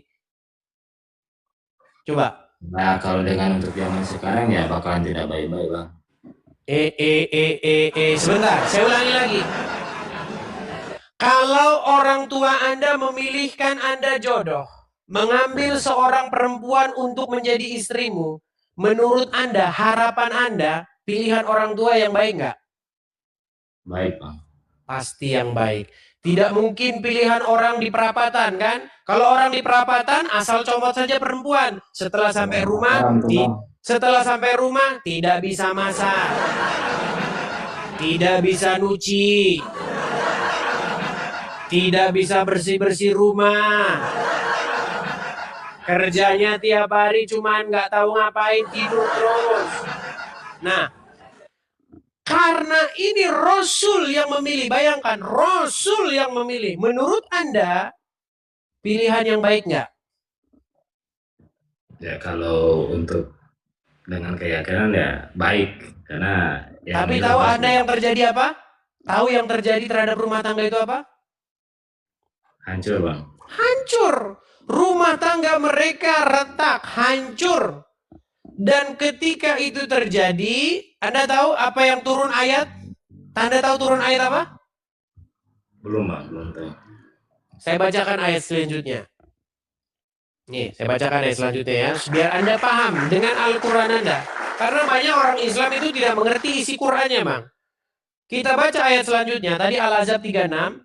[SPEAKER 2] Coba.
[SPEAKER 3] Nah kalau dengan untuk zaman sekarang ya bakalan tidak baik-baik bang.
[SPEAKER 2] Sebentar, saya ulangi lagi. Kalau orang tua Anda memilihkan Anda jodoh, mengambil seorang perempuan untuk menjadi istrimu, menurut Anda, harapan Anda, pilihan orang tua yang baik nggak?
[SPEAKER 3] Baik bang.
[SPEAKER 2] Pasti yang baik. Tidak mungkin pilihan orang di perapatan kan? Kalau orang di perapatan asal comot saja perempuan. Setelah sampai rumah tidak bisa masak. Tidak bisa nyuci. Tidak bisa bersih-bersih rumah. Kerjanya tiap hari cuman nggak tahu ngapain, tidur terus. Nah, karena ini Rasul yang memilih, bayangkan Rasul yang memilih. Menurut Anda, pilihan yang baik nggak?
[SPEAKER 3] Ya kalau untuk dengan keyakinan ya baik, karena.
[SPEAKER 2] Tapi tahu Anda yang terjadi apa? Tahu yang terjadi terhadap rumah tangga itu apa?
[SPEAKER 3] Hancur bang.
[SPEAKER 2] Hancur. Rumah tangga mereka retak, hancur. Dan ketika itu terjadi, Anda tahu apa yang turun ayat? Anda tahu turun ayat apa?
[SPEAKER 3] Belum bang, belum tahu.
[SPEAKER 2] Saya bacakan ayat selanjutnya. Nih, saya bacakan ayat selanjutnya ya, biar Anda paham dengan Al-Quran Anda. Karena banyak orang Islam itu tidak mengerti isi Qurannya, Bang. Kita baca ayat selanjutnya, tadi Al-Ahzab 36,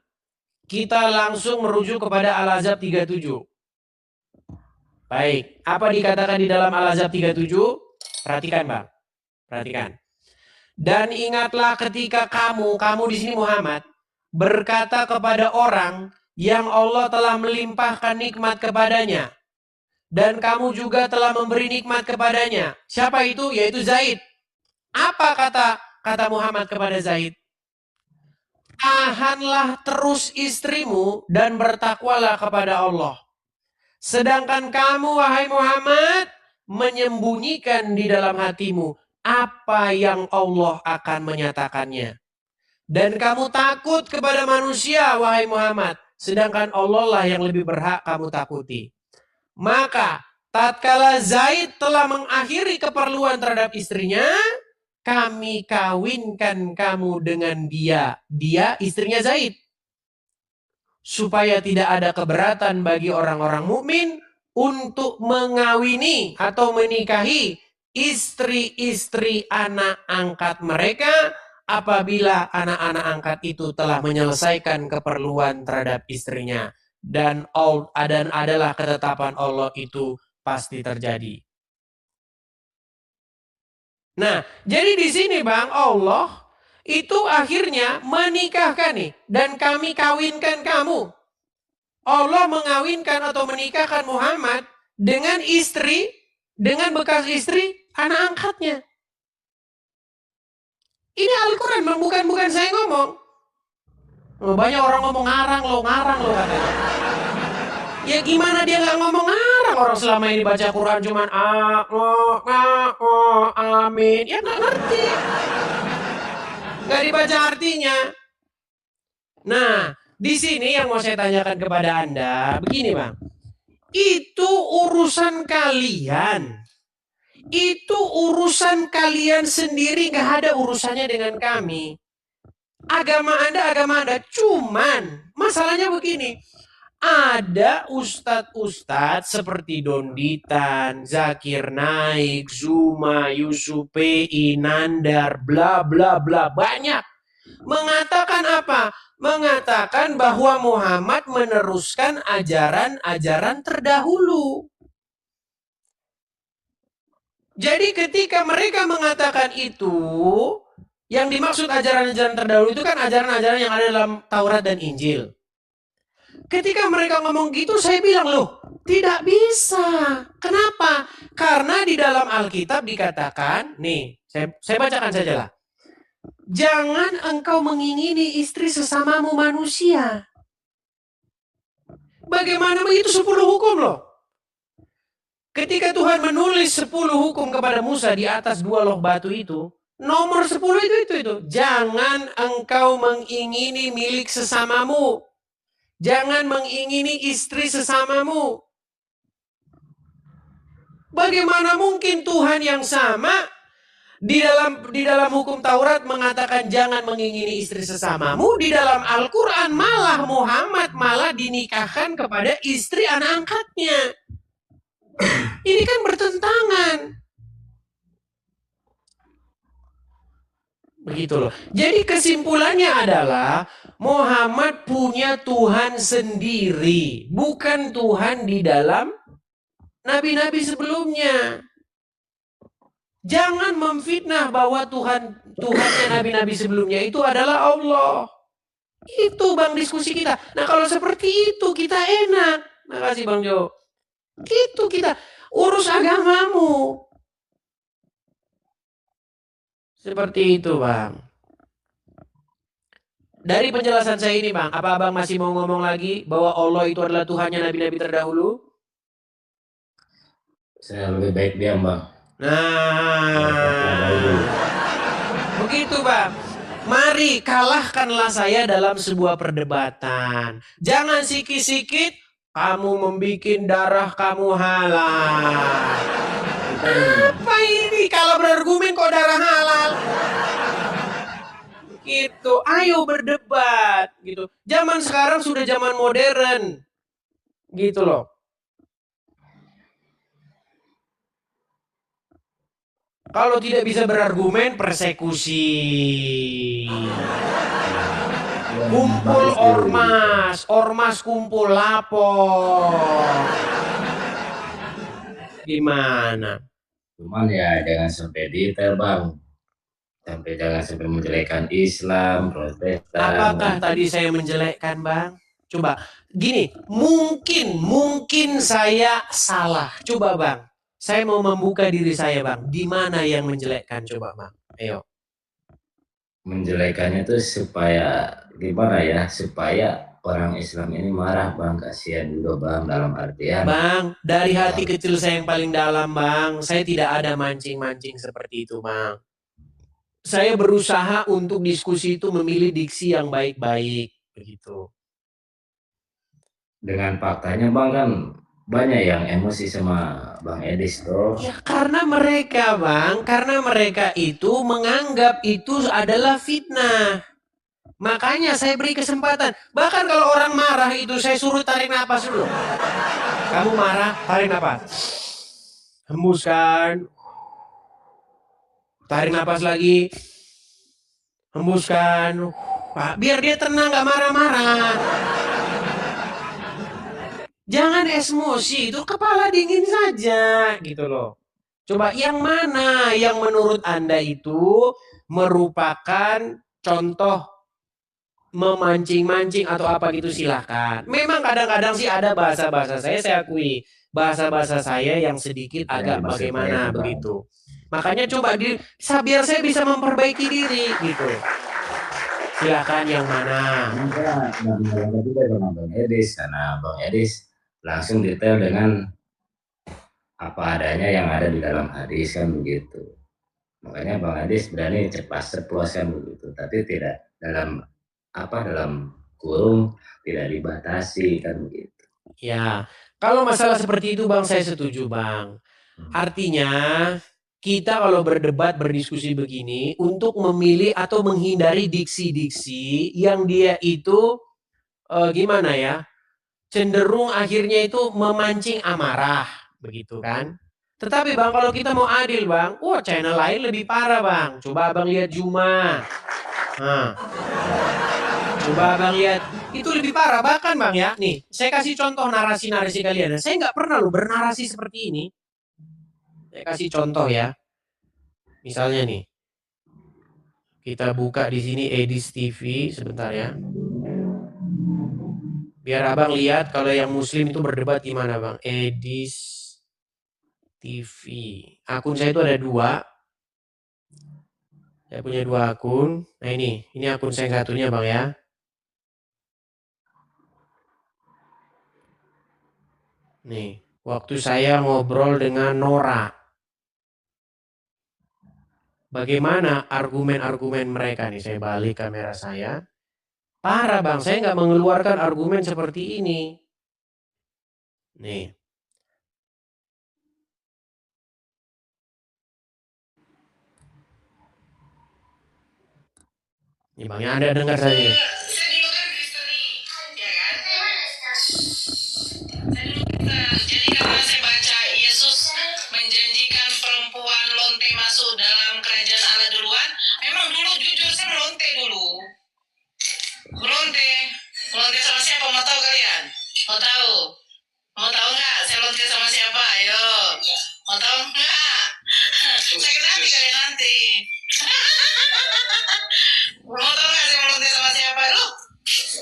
[SPEAKER 2] kita langsung merujuk kepada Al-Ahzab 37. Baik, apa dikatakan di dalam Al-Ahzab 37? Perhatikan, Bang. Perhatikan. Dan ingatlah ketika kamu di sini Muhammad, berkata kepada orang yang Allah telah melimpahkan nikmat kepadanya. Dan kamu juga telah memberi nikmat kepadanya. Siapa itu? Yaitu Zaid. Apa kata Muhammad kepada Zaid? Tahanlah terus istrimu dan bertakwalah kepada Allah. Sedangkan kamu, wahai Muhammad, menyembunyikan di dalam hatimu apa yang Allah akan menyatakannya. Dan kamu takut kepada manusia, wahai Muhammad, sedangkan Allah lah yang lebih berhak kamu takuti. Maka, tatkala Zaid telah mengakhiri keperluan terhadap istrinya, kami kawinkan kamu dengan dia. Dia istrinya Zaid. Supaya tidak ada keberatan bagi orang-orang mukmin untuk mengawini atau menikahi istri-istri anak angkat mereka apabila anak-anak angkat itu telah menyelesaikan keperluan terhadap istrinya. Dan adalah ketetapan Allah itu pasti terjadi. Nah, jadi di sini Bang, Allah itu akhirnya menikahkan nih. Dan kami kawinkan kamu. Allah mengawinkan atau menikahkan Muhammad dengan istri, dengan bekas istri anak angkatnya. Ini Al-Quran, bukan saya ngomong. Banyak orang ngomong ngarang lo katanya. Ya gimana dia nggak ngomong ngarang, orang selama ini baca Quran cuman amin. Ya nggak ngerti. Nggak dibaca artinya. Nah, di sini yang mau saya tanyakan kepada Anda, begini Bang. Itu urusan kalian. Itu urusan kalian sendiri, nggak ada urusannya dengan kami. Agama Anda. Cuman masalahnya begini. Ada ustadz-ustadz seperti Donditan, Zakir Naik, Zuma, Yusuf P.I, Nandar, bla bla bla, banyak. Mengatakan apa? Mengatakan bahwa Muhammad meneruskan ajaran-ajaran terdahulu. Jadi ketika mereka mengatakan itu, yang dimaksud ajaran-ajaran terdahulu itu kan ajaran-ajaran yang ada dalam Taurat dan Injil. Ketika mereka ngomong gitu, saya bilang, loh, tidak bisa. Kenapa? Karena di dalam Alkitab dikatakan, nih, saya bacakan saja lah. Jangan engkau mengingini istri sesamamu manusia. Bagaimana begitu 10 hukum loh. Ketika Tuhan menulis 10 hukum kepada Musa di atas 2 loh batu itu, nomor 10 itu. Jangan engkau mengingini milik sesamamu. Jangan mengingini istri sesamamu. Bagaimana mungkin Tuhan yang sama di dalam hukum Taurat mengatakan jangan mengingini istri sesamamu, di dalam Al-Qur'an malah Muhammad malah dinikahkan kepada istri anak angkatnya. Ini kan bertentangan. Begitu loh. Jadi kesimpulannya adalah Muhammad punya Tuhan sendiri, bukan Tuhan di dalam nabi-nabi sebelumnya. Jangan memfitnah bahwa Tuhannya nabi-nabi sebelumnya itu adalah Allah. Itu Bang diskusi kita. Nah kalau seperti itu kita enak. Makasih Bang Jo. Itu kita urus agamamu. Seperti itu Bang. Dari penjelasan saya ini Bang, apa Abang masih mau ngomong lagi bahwa Allah itu adalah Tuhannya nabi-nabi terdahulu?
[SPEAKER 3] Saya lebih baik diam Bang.
[SPEAKER 2] Nah, begitu Bang. Mari kalahkanlah saya dalam sebuah perdebatan. Jangan sikit-sikit kamu membuat darah kamu halal. Apa ini kalau berargumen kok darah halal? Gitu, ayo berdebat gitu. Zaman sekarang sudah zaman modern. Gitu loh. Kalau tidak bisa berargumen, persekusi. Kumpul ormas kumpul lapor. Gimana?
[SPEAKER 3] Cuman ya jangan sampai detail Bang. Jangan sampai menjelekkan Islam, Protestan.
[SPEAKER 2] Apakah tadi saya menjelekkan Bang? Coba, gini, mungkin saya salah. Coba Bang, saya mau membuka diri saya Bang. Di mana yang menjelekkan coba Bang? Ayo.
[SPEAKER 3] Menjelekannya tuh supaya gimana ya? Supaya orang Islam ini marah Bang, kasihan juga Bang, dalam artian
[SPEAKER 2] Bang, dari hati kecil saya yang paling dalam Bang, saya tidak ada mancing-mancing seperti itu Bang. Saya berusaha untuk diskusi itu memilih diksi yang baik-baik begitu.
[SPEAKER 3] Dengan faktanya Bang kan banyak yang emosi sama Bang Edis tuh.
[SPEAKER 2] Ya karena mereka Bang, itu menganggap itu adalah fitnah. Makanya saya beri kesempatan. Bahkan kalau orang marah itu saya suruh tarik napas dulu. Kamu marah, tarik napas. Hembuskan. Tarik napas lagi. Hembuskan. Biar dia tenang, gak marah-marah. Jangan emosi, itu kepala dingin saja gitu loh. Coba yang mana yang menurut Anda itu merupakan contoh memancing-mancing atau apa gitu silahkan. Memang kadang-kadang sih ada bahasa-bahasa saya akui. Bahasa-bahasa saya yang sedikit agak bagaimana begitu. Makanya coba biar saya bisa memperbaiki diri gitu. Silahkan yang mana.
[SPEAKER 3] Juga sama Bang Edis, karena Bang Edis langsung detail dengan apa adanya yang ada di dalam hadis kan begitu. Makanya Bang Adis berani cepat ceplos kan begitu, tapi tidak dalam kurung, tidak dibatasi kan begitu.
[SPEAKER 2] Ya, kalau masalah seperti itu Bang, saya setuju Bang. Artinya kita kalau berdebat, berdiskusi begini untuk memilih atau menghindari diksi-diksi yang dia itu gimana ya, cenderung akhirnya itu memancing amarah, begitu kan? Tetapi Bang, kalau kita mau adil Bang, wah channel lain lebih parah Bang. Coba Abang lihat Juma. Nah, coba Abang lihat, itu lebih parah. Bahkan Bang ya, nih, saya kasih contoh narasi-narasi kalian. Saya nggak pernah loh bernarasi seperti ini. Saya kasih contoh ya. Misalnya nih, kita buka di sini Edis TV sebentar ya. Biar Abang lihat kalau yang muslim itu berdebat gimana Bang. Edis TV. Akun saya itu ada 2. Saya punya 2 akun. Nah ini akun saya yang satunya Bang ya. Nih, waktu saya ngobrol dengan Nora. Bagaimana argumen-argumen mereka nih? Saya balik kamera saya. Parah Bang, saya nggak mengeluarkan argumen seperti ini. Nih. Nih Bang, ya Anda dengar saja. Saya dulu kan Kristen nih, ya kan? Saya dulu Kristen. Jadi karena saya baca Yesus menjanjikan perempuan lonte masuk dalam kerajaan Allah duluan, memang dulu jujur saya melonte dulu. Melonte. Melonte sama siapa? Mau tahu kalian? Mau tahu? Mau tahu nggak? Saya lonte sama siapa? Ayo. Mau tahu nggak? Saya nanti kalian nanti. Mau tahu nggak saya melonte sama siapa? Loh,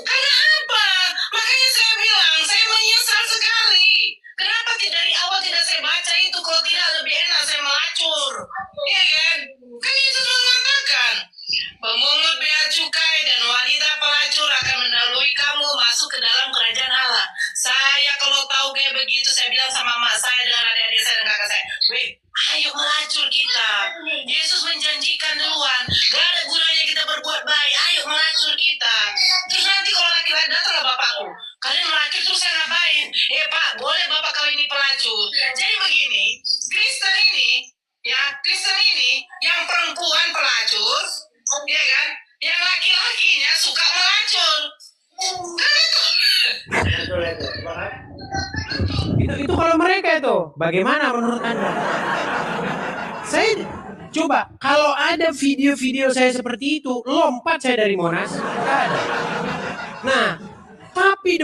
[SPEAKER 2] karena apa? Makanya saya bilang, saya menyesal sekali. Kenapa dari awal tidak saya baca itu? Kalau tidak lebih enak saya melacur. Iya kan? Kan Yesus mengatakan, pemungut bea cukai dan wanita pelacur akan mendahului kamu masuk ke dalam kerajaan Allah. Saya kalau tahu kayak begitu, saya bilang sama mak saya dengan adik-adik saya dan kakak saya, weh, ayo melacur kita. Yesus menjanjikan duluan, gak ada gunanya kita berbuat baik, ayo melacur kita. Terus nanti kalau laki-laki datang bapakku, kalian melacur terus saya ngapain? Pak, boleh bapak kau ini pelacur. Jadi begini, Kristen ini yang perempuan pelacur, ya kan? Yang laki-lakinya suka melacur. Kan itu. Itu kalau mereka itu, bagaimana menurut Anda? Saya coba kalau ada video-video saya seperti itu, lompat saya dari Monas, nggak ada. Nah, tapi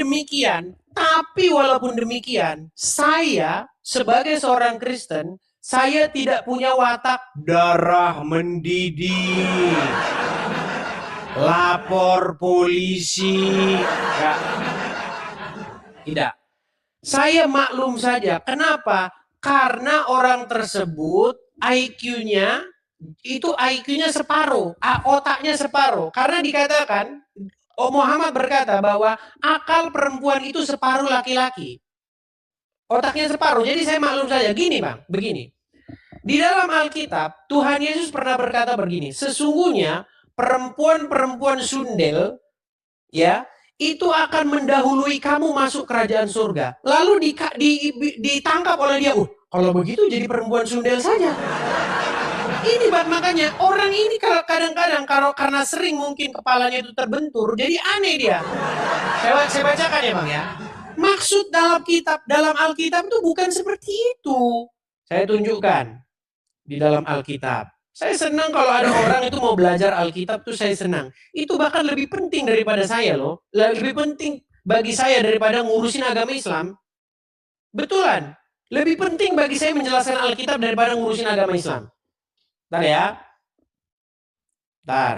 [SPEAKER 2] walaupun demikian, saya sebagai seorang Kristen, saya tidak punya watak darah mendidih, lapor polisi, enggak. Tidak. Saya maklum saja. Kenapa? Karena orang tersebut IQ-nya separuh, otaknya separuh. Karena dikatakan, Muhammad berkata bahwa akal perempuan itu separuh laki-laki. Otaknya separuh. Jadi saya maklum saja. Gini Bang, begini. Di dalam Alkitab, Tuhan Yesus pernah berkata begini, sesungguhnya perempuan-perempuan sundel, ya, itu akan mendahului kamu masuk kerajaan surga. Lalu ditangkap oleh dia. Kalau begitu jadi perempuan sundel saja. Ini Bang, makanya orang ini kadang-kadang karena sering mungkin kepalanya itu terbentur, jadi aneh dia. Saya bacakan ya Bang ya. Maksud dalam Alkitab itu bukan seperti itu. Saya tunjukkan di dalam Alkitab. Saya senang kalau ada orang itu mau belajar Alkitab tuh saya senang. Itu bahkan lebih penting daripada saya loh. Lebih penting bagi saya daripada ngurusin agama Islam. Betulan. Lebih penting bagi saya menjelaskan Alkitab daripada ngurusin agama Islam. Bentar ya. Bentar.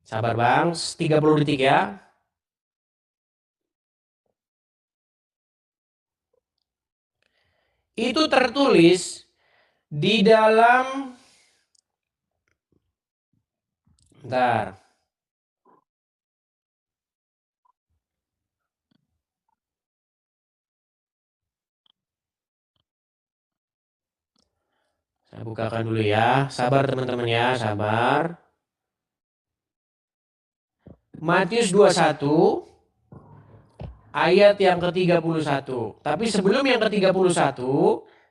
[SPEAKER 2] Sabar Bang, 30 detik ya. Itu tertulis di dalam, bentar. Saya bukakan dulu ya. Sabar teman-teman ya, sabar. Matius 21 ayat yang ke-31. Tapi sebelum yang ke-31,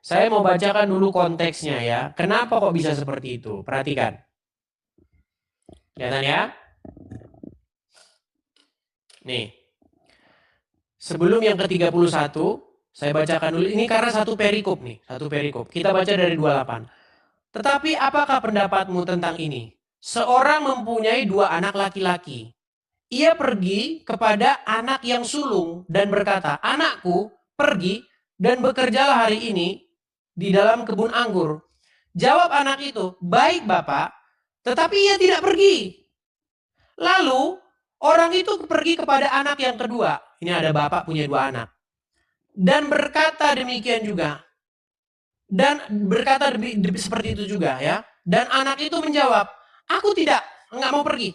[SPEAKER 2] saya mau bacakan dulu konteksnya ya. Kenapa kok bisa seperti itu? Perhatikan. Kelihatan ya? Nih. Sebelum yang ke-31, saya bacakan dulu. Ini karena satu perikop nih. Satu perikop. Kita baca dari 28. Tetapi apakah pendapatmu tentang ini? Seorang mempunyai 2 anak laki-laki. Ia pergi kepada anak yang sulung dan berkata, "Anakku, pergi dan bekerjalah hari ini di dalam kebun anggur." Jawab anak itu, "Baik, Bapak," tetapi ia tidak pergi. Lalu orang itu pergi kepada anak yang kedua. Ini ada bapak punya 2 anak. Dan berkata demikian juga. Dan berkata seperti itu juga ya. Dan anak itu menjawab, "Aku enggak mau pergi."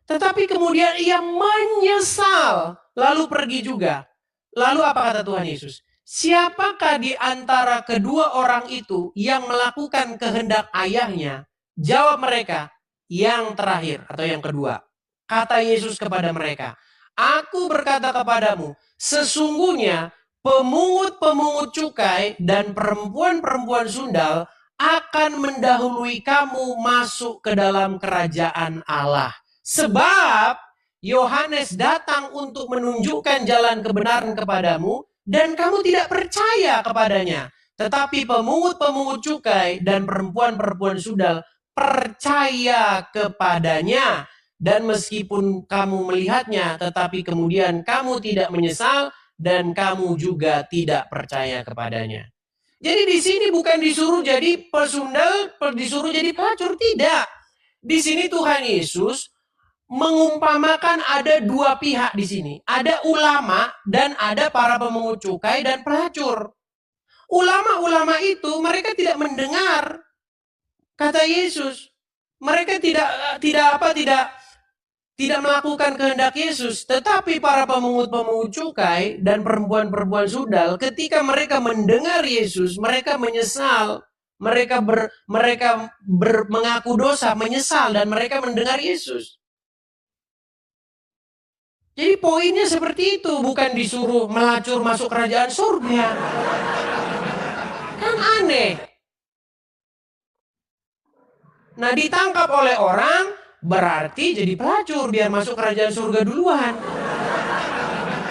[SPEAKER 2] Tetapi kemudian ia menyesal, lalu pergi juga. Lalu apa kata Tuhan Yesus? Siapakah di antara kedua orang itu yang melakukan kehendak ayahnya? Jawab mereka, yang terakhir atau yang kedua. Kata Yesus kepada mereka, "Aku berkata kepadamu, sesungguhnya pemungut-pemungut cukai dan perempuan-perempuan sundal akan mendahului kamu masuk ke dalam kerajaan Allah. Sebab Yohanes datang untuk menunjukkan jalan kebenaran kepadamu dan kamu tidak percaya kepadanya. Tetapi pemungut-pemungut cukai dan perempuan-perempuan sundal percaya kepadanya. Dan meskipun kamu melihatnya, tetapi kemudian kamu tidak menyesal dan kamu juga tidak percaya kepadanya." Jadi di sini bukan disuruh jadi pesundal, disuruh jadi pelacur, tidak. Di sini Tuhan Yesus mengumpamakan ada 2 pihak di sini. Ada ulama dan ada para pemungut cukai dan pelacur. Ulama-ulama itu mereka tidak mendengar kata Yesus. Mereka tidak melakukan kehendak Yesus. Tetapi para pemungut-pemungut cukai dan perempuan-perempuan sundal, ketika mereka mendengar Yesus, mereka menyesal. Mereka mengaku dosa, menyesal, dan mereka mendengar Yesus. Jadi poinnya seperti itu, bukan disuruh melacur masuk kerajaan surga. Kan aneh. Nah, ditangkap oleh orang, berarti jadi pelacur biar masuk kerajaan surga duluan.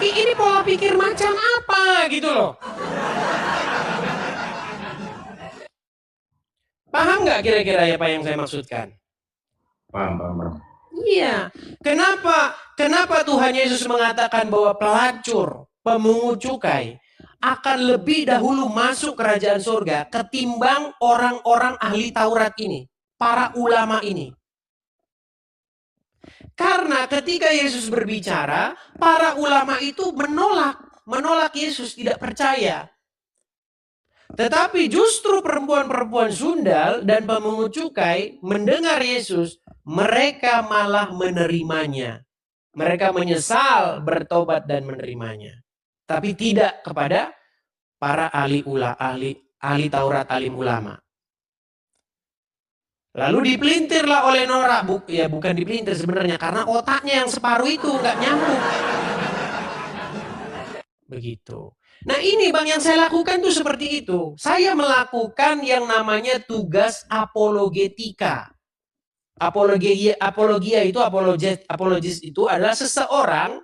[SPEAKER 2] Ini pola pikir macam apa gitu loh. Paham nggak kira-kira apa yang saya maksudkan?
[SPEAKER 3] Paham.
[SPEAKER 2] Iya. Kenapa Tuhan Yesus mengatakan bahwa pelacur, pemungut cukai akan lebih dahulu masuk kerajaan surga ketimbang orang-orang ahli Taurat ini, para ulama ini? Karena ketika Yesus berbicara, para ulama itu menolak Yesus, tidak percaya. Tetapi justru perempuan-perempuan sundal dan pemungut cukai mendengar Yesus, mereka malah menerimanya. Mereka menyesal, bertobat dan menerimanya. Tapi tidak kepada para ahli Taurat, alim ulama. Lalu dipelintirlah oleh Nora. Bukan dipelintir sebenarnya, karena otaknya yang separuh itu nggak nyambung. Begitu. Nah ini Bang, yang saya lakukan tuh seperti itu. Saya melakukan yang namanya tugas apologetika. Apologia itu, apologis itu adalah seseorang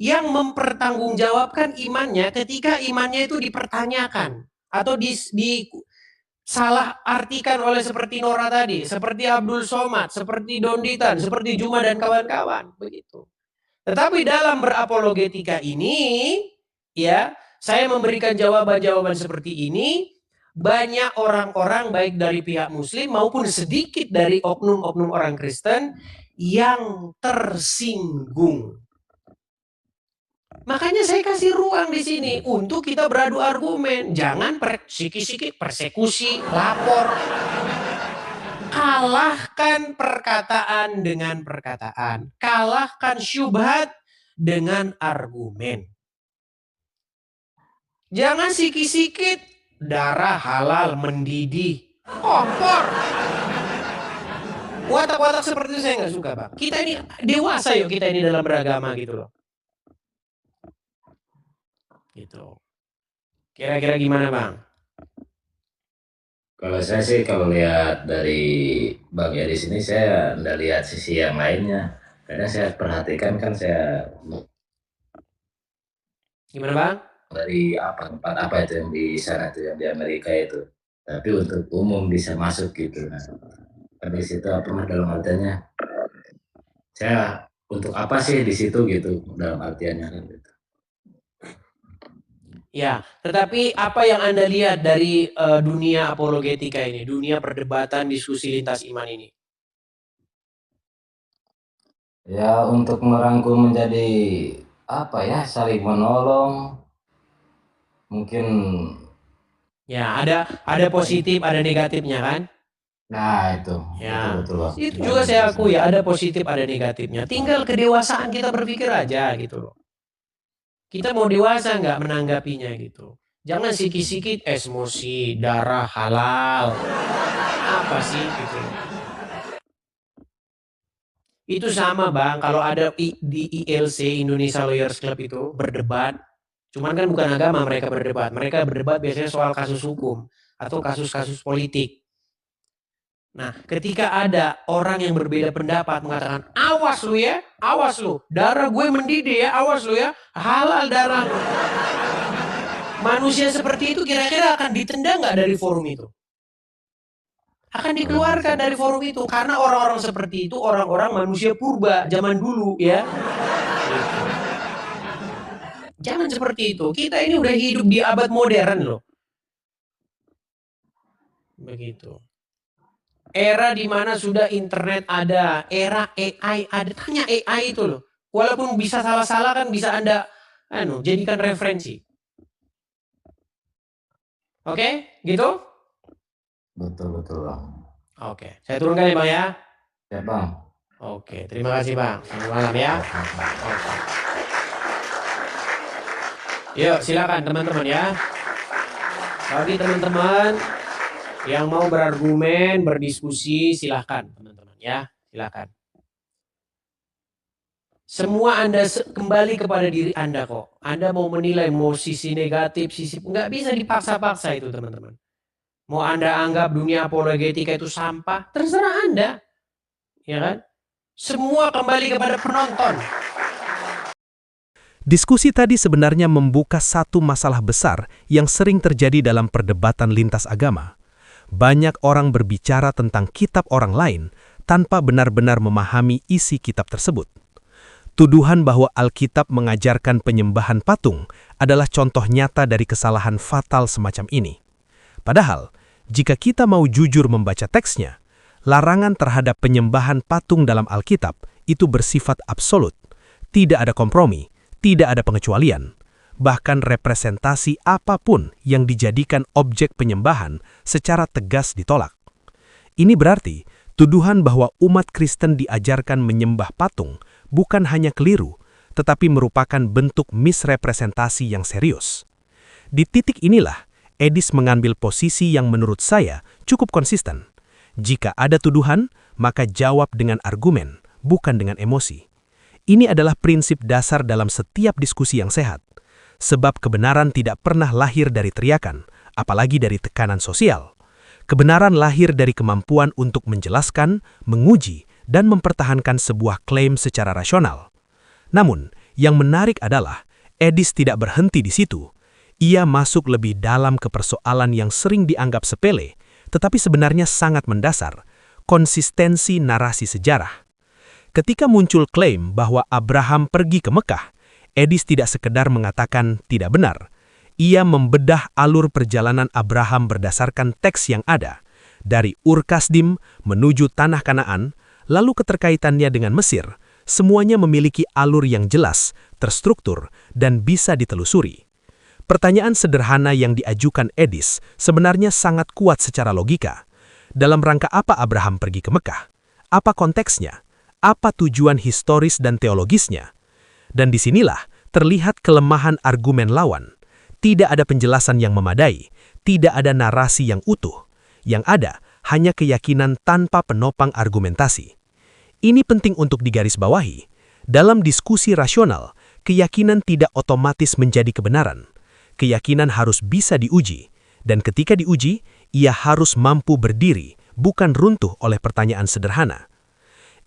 [SPEAKER 2] yang mempertanggungjawabkan imannya ketika imannya itu dipertanyakan. Atau salah artikan oleh seperti Nora tadi, seperti Abdul Somad, seperti Donditan, seperti Juma dan kawan-kawan. Begitu. Tetapi dalam berapologetika ini, ya, saya memberikan jawaban-jawaban seperti ini, banyak orang-orang baik dari pihak Muslim maupun sedikit dari oknum-oknum orang Kristen yang tersinggung. Makanya saya kasih ruang di sini untuk kita beradu argumen. Jangan sikit-sikit persekusi, lapor. Kalahkan perkataan dengan perkataan. Kalahkan syubhat dengan argumen. Jangan sikit-sikit darah halal mendidih. Kompor. Watak-watak seperti itu saya nggak suka, Bang. Kita ini dewasa yuk, kita ini dalam beragama gitu loh. Gitu. Kira-kira gimana, Bang?
[SPEAKER 3] Kalau saya sih kalau lihat dari Bang Yadis ini saya nggak lihat sisi yang lainnya. Karena saya perhatikan kan saya
[SPEAKER 2] Gimana, Bang?
[SPEAKER 3] dari tempat apa itu yang di sana tuh yang di Amerika itu. Tapi untuk umum bisa masuk gitu. Nah, di situ dalam artiannya saya untuk apa sih di situ gitu dalam artiannya kan gitu.
[SPEAKER 2] Ya, tetapi apa yang Anda lihat dari dunia apologetika ini, dunia perdebatan diskusi lintas iman ini?
[SPEAKER 3] Ya untuk merangkul menjadi apa ya saling menolong mungkin.
[SPEAKER 2] Ya, ada positif, ada negatifnya kan?
[SPEAKER 3] Nah itu
[SPEAKER 2] Ya,
[SPEAKER 3] betul Bang.
[SPEAKER 2] itu juga saya akui ya, ada positif, ada negatifnya. Tinggal kedewasaan kita berpikir aja gitu loh. Kita mau dewasa nggak menanggapinya gitu. Jangan sikit-sikit emosi, darah halal. Apa sih gitu. Itu sama Bang, kalau ada di ILC, Indonesia Lawyers Club itu berdebat. Cuman kan bukan agama mereka berdebat. Mereka berdebat biasanya soal kasus hukum atau kasus-kasus politik. Nah, ketika ada orang yang berbeda pendapat mengatakan, awas lu ya, awas lu, darah gue mendidih ya, awas lu ya, halal darah lu. Manusia seperti itu kira-kira akan ditendang nggak dari forum itu? Akan dikeluarkan dari forum itu, karena orang-orang seperti itu orang-orang manusia purba zaman dulu ya. Jangan seperti itu, kita ini udah hidup di abad modern loh. Begitu. Era di mana sudah internet ada, era AI ada. Tanya AI itu loh. Walaupun bisa salah-salah kan bisa Anda jadikan referensi. Oke, gitu?
[SPEAKER 3] Betul Bang.
[SPEAKER 2] Oke, saya turunkan ya Bang ya.
[SPEAKER 3] Ya Bang.
[SPEAKER 2] Oke, terima kasih Bang. Selamat malam ya. Oke. Yuk, silakan teman-teman ya. Bagi teman-teman yang mau berargumen, berdiskusi, silahkan teman-teman ya, silahkan. Semua Anda kembali kepada diri Anda kok. Anda mau menilai mau sisi negatif, sisi nggak bisa dipaksa-paksa itu teman-teman. Mau Anda anggap dunia apologetika itu sampah, terserah Anda, ya kan? Semua kembali kepada penonton.
[SPEAKER 1] Diskusi tadi sebenarnya membuka satu masalah besar yang sering terjadi dalam perdebatan lintas agama. Banyak orang berbicara tentang kitab orang lain tanpa benar-benar memahami isi kitab tersebut. Tuduhan bahwa Alkitab mengajarkan penyembahan patung adalah contoh nyata dari kesalahan fatal semacam ini. Padahal, jika kita mau jujur membaca teksnya, larangan terhadap penyembahan patung dalam Alkitab itu bersifat absolut. Tidak ada kompromi, tidak ada pengecualian. Bahkan representasi apapun yang dijadikan objek penyembahan secara tegas ditolak. Ini berarti tuduhan bahwa umat Kristen diajarkan menyembah patung bukan hanya keliru, tetapi merupakan bentuk misrepresentasi yang serius. Di titik inilah, Edis mengambil posisi yang menurut saya cukup konsisten. Jika ada tuduhan, maka jawab dengan argumen, bukan dengan emosi. Ini adalah prinsip dasar dalam setiap diskusi yang sehat. Sebab kebenaran tidak pernah lahir dari teriakan, apalagi dari tekanan sosial. Kebenaran lahir dari kemampuan untuk menjelaskan, menguji, dan mempertahankan sebuah klaim secara rasional. Namun, yang menarik adalah, Edis tidak berhenti di situ. Ia masuk lebih dalam ke persoalan yang sering dianggap sepele, tetapi sebenarnya sangat mendasar, konsistensi narasi sejarah. Ketika muncul klaim bahwa Abraham pergi ke Mekah, Edis tidak sekedar mengatakan tidak benar. Ia membedah alur perjalanan Abraham berdasarkan teks yang ada, dari Ur Kasdim menuju Tanah Kanaan, lalu keterkaitannya dengan Mesir, semuanya memiliki alur yang jelas, terstruktur, dan bisa ditelusuri. Pertanyaan sederhana yang diajukan Edis sebenarnya sangat kuat secara logika. Dalam rangka apa Abraham pergi ke Mekah? Apa konteksnya? Apa tujuan historis dan teologisnya? Dan disinilah terlihat kelemahan argumen lawan. Tidak ada penjelasan yang memadai, tidak ada narasi yang utuh.
[SPEAKER 4] Yang ada hanya keyakinan tanpa penopang argumentasi. Ini penting untuk digarisbawahi. Dalam diskusi rasional, keyakinan tidak otomatis menjadi kebenaran. Keyakinan harus bisa diuji, dan ketika diuji, ia harus mampu berdiri, bukan runtuh oleh pertanyaan sederhana.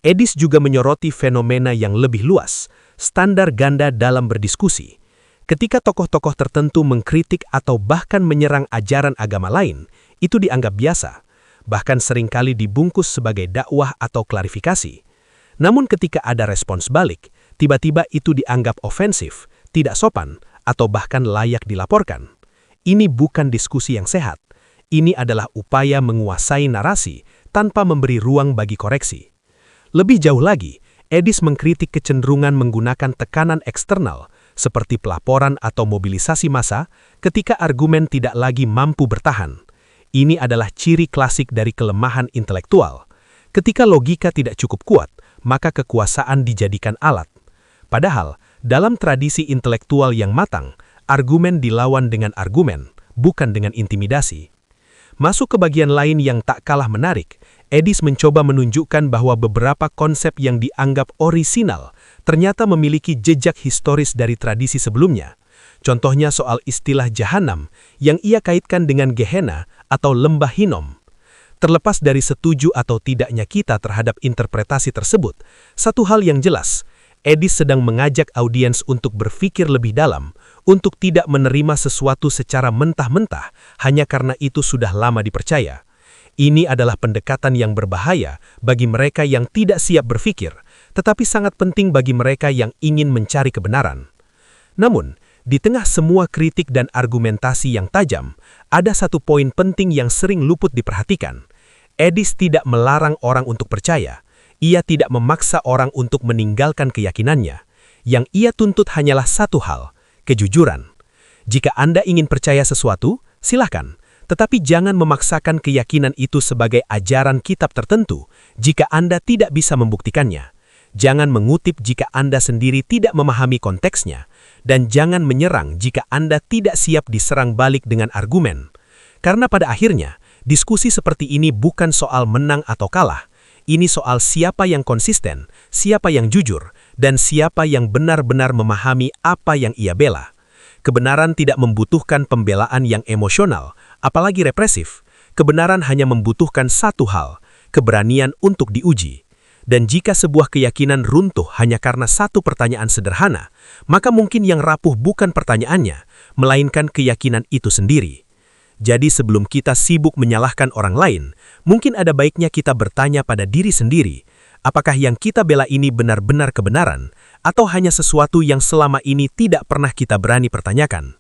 [SPEAKER 4] Eddis juga menyoroti fenomena yang lebih luas, standar ganda dalam berdiskusi. Ketika tokoh-tokoh tertentu mengkritik atau bahkan menyerang ajaran agama lain, itu dianggap biasa, bahkan seringkali dibungkus sebagai dakwah atau klarifikasi. Namun ketika ada respons balik, tiba-tiba itu dianggap ofensif, tidak sopan, atau bahkan layak dilaporkan. Ini bukan diskusi yang sehat. Ini adalah upaya menguasai narasi tanpa memberi ruang bagi koreksi. Lebih jauh lagi, Eddis mengkritik kecenderungan menggunakan tekanan eksternal seperti pelaporan atau mobilisasi massa ketika argumen tidak lagi mampu bertahan. Ini adalah ciri klasik dari kelemahan intelektual. Ketika logika tidak cukup kuat, maka kekuasaan dijadikan alat. Padahal, dalam tradisi intelektual yang matang, argumen dilawan dengan argumen, bukan dengan intimidasi. Masuk ke bagian lain yang tak kalah menarik, Eddis mencoba menunjukkan bahwa beberapa konsep yang dianggap orisinal ternyata memiliki jejak historis dari tradisi sebelumnya. Contohnya soal istilah Jahanam yang ia kaitkan dengan Gehenna atau lembah Hinnom. Terlepas dari setuju atau tidaknya kita terhadap interpretasi tersebut, satu hal yang jelas, Eddis sedang mengajak audiens untuk berpikir lebih dalam, untuk tidak menerima sesuatu secara mentah-mentah hanya karena itu sudah lama dipercaya. Ini adalah pendekatan yang berbahaya bagi mereka yang tidak siap berpikir, tetapi sangat penting bagi mereka yang ingin mencari kebenaran. Namun, di tengah semua kritik dan argumentasi yang tajam, ada satu poin penting yang sering luput diperhatikan. Eddis tidak melarang orang untuk percaya. Ia tidak memaksa orang untuk meninggalkan keyakinannya. Yang ia tuntut hanyalah satu hal, kejujuran. Jika Anda ingin percaya sesuatu, silakan. Tetapi jangan memaksakan keyakinan itu sebagai ajaran kitab tertentu jika Anda tidak bisa membuktikannya. Jangan mengutip jika Anda sendiri tidak memahami konteksnya, dan jangan menyerang jika Anda tidak siap diserang balik dengan argumen. Karena pada akhirnya, diskusi seperti ini bukan soal menang atau kalah. Ini soal siapa yang konsisten, siapa yang jujur, dan siapa yang benar-benar memahami apa yang ia bela. Kebenaran tidak membutuhkan pembelaan yang emosional, apalagi represif. Kebenaran hanya membutuhkan satu hal, keberanian untuk diuji. Dan jika sebuah keyakinan runtuh hanya karena satu pertanyaan sederhana, maka mungkin yang rapuh bukan pertanyaannya, melainkan keyakinan itu sendiri. Jadi sebelum kita sibuk menyalahkan orang lain, mungkin ada baiknya kita bertanya pada diri sendiri, apakah yang kita bela ini benar-benar kebenaran, atau hanya sesuatu yang selama ini tidak pernah kita berani pertanyakan?